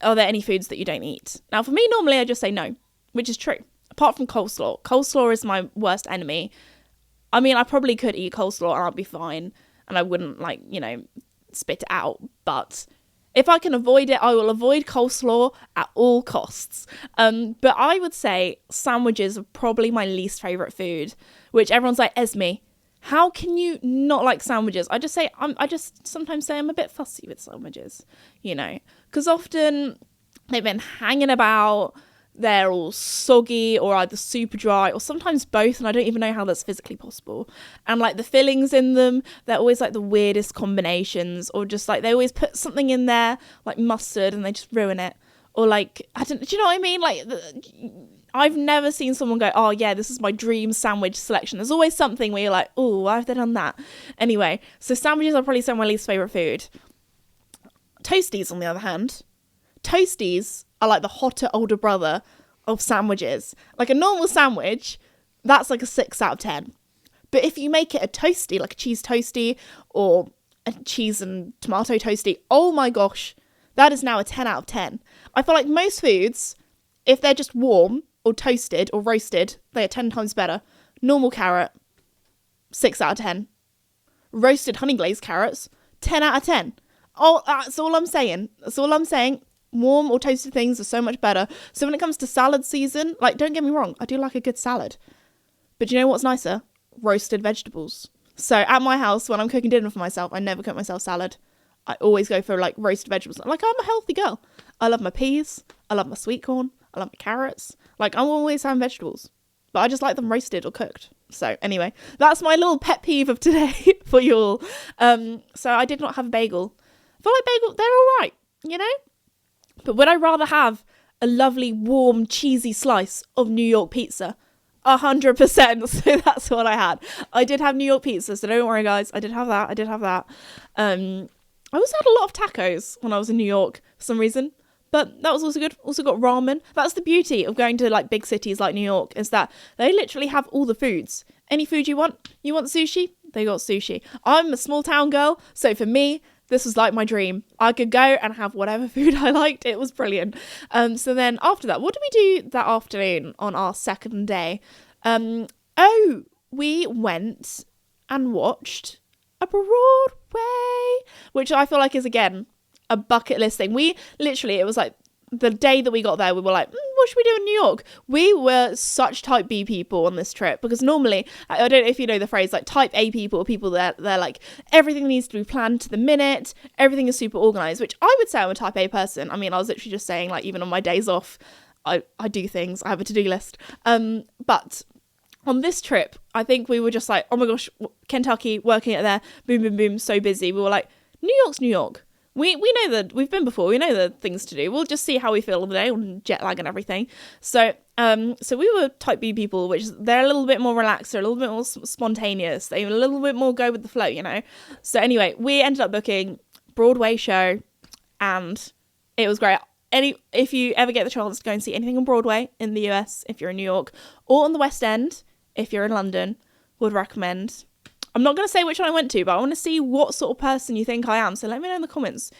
are there any foods that you don't eat? Now for me, normally I just say no, which is true. Apart from coleslaw. Coleslaw is my worst enemy. I mean, I probably could eat coleslaw and I'd be fine and I wouldn't like, you know, spit it out. But if I can avoid it, I will avoid coleslaw at all costs. But I would say sandwiches are probably my least favourite food, which everyone's like, Esme, how can you not like sandwiches? I just sometimes say I'm a bit fussy with sandwiches, you know, because often they've been hanging about, they're all soggy or either super dry or sometimes both, and I don't even know how that's physically possible. And like the fillings in them, they're always like the weirdest combinations, or just like they always put something in there like mustard and they just ruin it. Or like, do you know what I mean? Like, I've never seen someone go, oh yeah, this is my dream sandwich selection. There's always something where you're like, oh, why have they done that? Anyway, so sandwiches are probably some of my least favourite food. Toasties, on the other hand. Toasties are like the hotter older brother of sandwiches. Like a normal sandwich, that's like a 6 out of 10. But if you make it a toasty, like a cheese toasty or a cheese and tomato toasty, oh my gosh, that is now a 10 out of 10. I feel like most foods, if they're just warm or toasted or roasted, they are 10 times better. Normal carrot, 6 out of 10. Roasted honey glazed carrots, 10 out of 10. Oh, that's all I'm saying. Warm or toasted things are so much better. So when it comes to salad season, like, don't get me wrong, I do like a good salad. But you know what's nicer? Roasted vegetables. So at my house, when I'm cooking dinner for myself, I never cook myself salad. I always go for like roasted vegetables. Like, I'm a healthy girl. I love my peas. I love my sweet corn. I love my carrots. Like, I'm always having vegetables. But I just like them roasted or cooked. So anyway, that's my little pet peeve of today for you all. So I did not have a bagel. I feel like bagel, they're all right, you know? But would I rather have a lovely, warm, cheesy slice of New York pizza? 100%. So that's what I had. I did have New York pizza, so don't worry, guys. I did have that. I also had a lot of tacos when I was in New York for some reason. But that was also good. Also got ramen. That's the beauty of going to like big cities like New York, is that they literally have all the foods. Any food you want. You want sushi? They got sushi. I'm a small town girl, so for me, this was like my dream. I could go and have whatever food I liked. It was brilliant. So then after that, what did we do that afternoon on our second day? We went and watched a Broadway, which I feel like is, again, a bucket list thing. We literally, it was like the day that we got there, we were like, what should we do in New York? We were such type B people on this trip, because normally, I don't know if you know the phrase, like type A people that they're like, everything needs to be planned to the minute, everything is super organized, which I would say I'm a type A person. I mean, I was literally just saying, like, even on my days off, I do things, I have a to-do list. But on this trip, I think we were just like, oh my gosh, Kentucky, working at there, boom, boom, boom, so busy. We were like, New York's New York. We know that we've been before. We know the things to do. We'll just see how we feel today on jet lag and everything. So we were type B people, which they're a little bit more relaxed, they're a little bit more spontaneous. They a little bit more go with the flow, you know. So anyway, we ended up booking Broadway show, and it was great. If you ever get the chance to go and see anything on Broadway in the US, if you're in New York, or on the West End, if you're in London, would recommend. I'm not going to say which one I went to, but I want to see what sort of person you think I am. So let me know in the comments.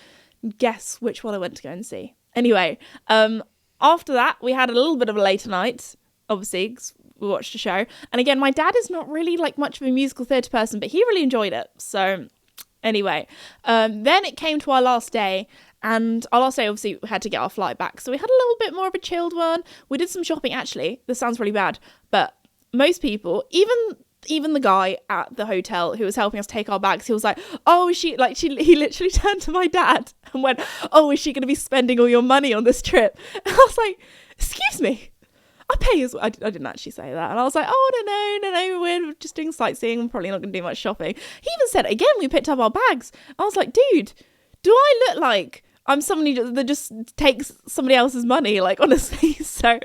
Guess which one I went to go and see. Anyway, after that, we had a little bit of a later night, obviously, 'cause we watched a show. And again, my dad is not really like much of a musical theatre person, but he really enjoyed it. So anyway, then it came to our last day. And our last day, obviously, we had to get our flight back. So we had a little bit more of a chilled one. We did some shopping, actually. This sounds really bad, but most people, even the guy at the hotel who was helping us take our bags, he was like, oh, he literally turned to my dad and went, oh, is she going to be spending all your money on this trip? And I was like, excuse me, I pay as well. I didn't actually say that. And I was like, oh, no, we're just doing sightseeing. We're probably not going to do much shopping. He even said, again, we picked up our bags. I was like, dude, do I look like I'm somebody that just takes somebody else's money? Like, honestly. So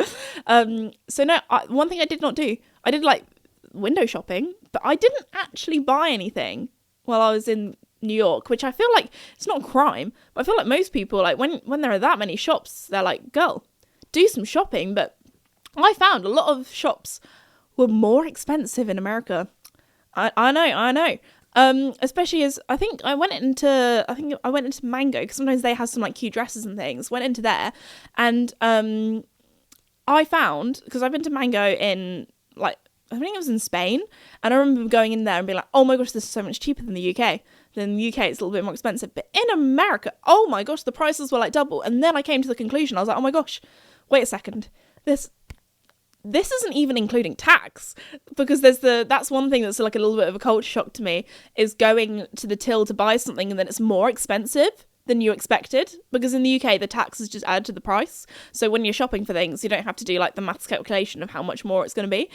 no, one thing I did not do, I did like window shopping, but I didn't actually buy anything while I was in New York, which I feel like it's not a crime, but I feel like most people, like when there are that many shops, they're like, girl, do some shopping. But I found a lot of shops were more expensive in America. I know. Especially as I went into Mango, because sometimes they have some like cute dresses and things. Went into there, and I found, because I've been to Mango in like, I think it was in Spain, and I remember going in there and being like, oh my gosh, this is so much cheaper than the UK. Then in the UK it's a little bit more expensive, but in America, oh my gosh, the prices were like double. And then I came to the conclusion, I was like, oh my gosh, wait a second, this isn't even including tax, because that's one thing that's like a little bit of a culture shock to me, is going to the till to buy something and then it's more expensive than you expected, because in the UK the tax is just added to the price. So when you're shopping for things, you don't have to do like the maths calculation of how much more it's going to be.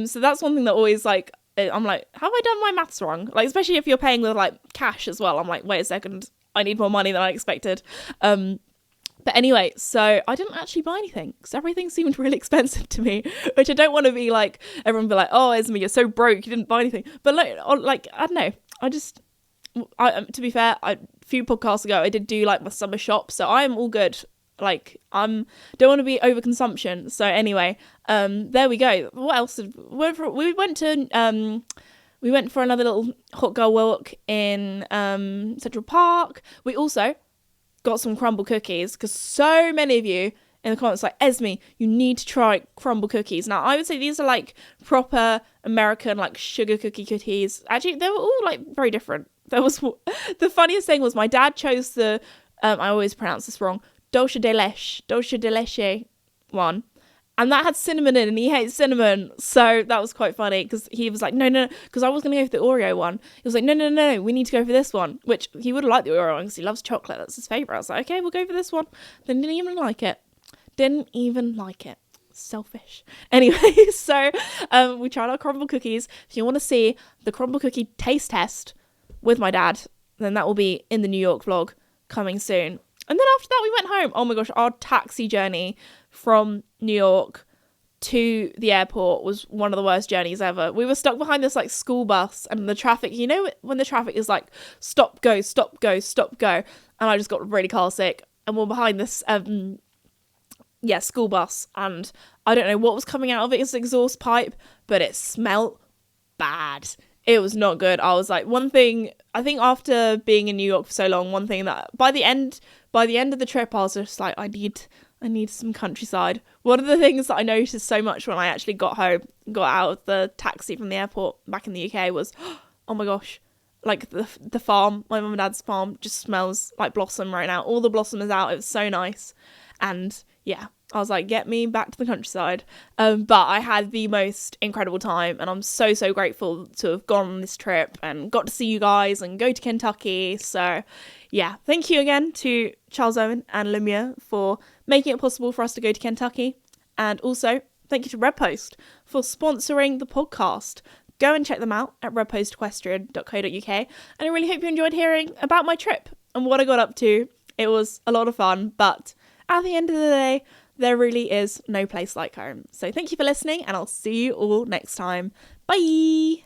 So that's one thing that always, like, I'm like, have I done my maths wrong? Like, especially if you're paying with like cash as well. I'm like, wait a second, I need more money than I expected. But anyway, so I didn't actually buy anything because everything seemed really expensive to me, which I don't want to be like, everyone be like, oh, Esme, you're so broke, you didn't buy anything. But like I don't know, to be fair, a few podcasts ago, I did do like my summer shop, so I'm all good. Like, don't want to be overconsumption. So anyway, there we go. What else? We went for another little hot girl walk in Central Park. We also got some crumble cookies, because so many of you in the comments like, Esme, you need to try crumble cookies. Now, I would say these are like proper American like sugar cookies. Actually, they were all like very different. There was the funniest thing was my dad chose the I always pronounce this wrong, dulce de leche one, and that had cinnamon in, and he hates cinnamon, so that was quite funny, because he was like, no, because I was going to go for the Oreo one. He was like, no, we need to go for this one, which he would have liked the Oreo one because he loves chocolate, that's his favourite. I was like, okay, we'll go for this one. Then didn't even like it. Selfish. Anyway, so we tried our crumble cookies. If you want to see the crumble cookie taste test with my dad, then that will be in the New York vlog coming soon. And then after that we went home. Oh my gosh, our taxi journey from New York to the airport was one of the worst journeys ever. We were stuck behind this like school bus, and the traffic, you know when the traffic is like stop, go, stop, go, stop, go, and I just got really car sick, and we're behind this school bus, and I don't know what was coming out of its exhaust pipe, but it smelt bad. It was not good. I was like, one thing, I think after being in New York for so long, one thing that by the end of the trip, I was just like, I need some countryside. One of the things that I noticed so much when I actually got out of the taxi from the airport back in the UK was oh my gosh, like the farm, my mum and dad's farm, just smells like blossom right now. All the blossom is out. It was so nice. And yeah, I was like, get me back to the countryside. But I had the most incredible time, and I'm so, so grateful to have gone on this trip and got to see you guys and go to Kentucky. So yeah, thank you again to Charles Owen and Lemire for making it possible for us to go to Kentucky. And also, thank you to Redpost for sponsoring the podcast. Go and check them out at redpostequestrian.co.uk. And I really hope you enjoyed hearing about my trip and what I got up to. It was a lot of fun, but at the end of the day, there really is no place like home. So thank you for listening, and I'll see you all next time. Bye!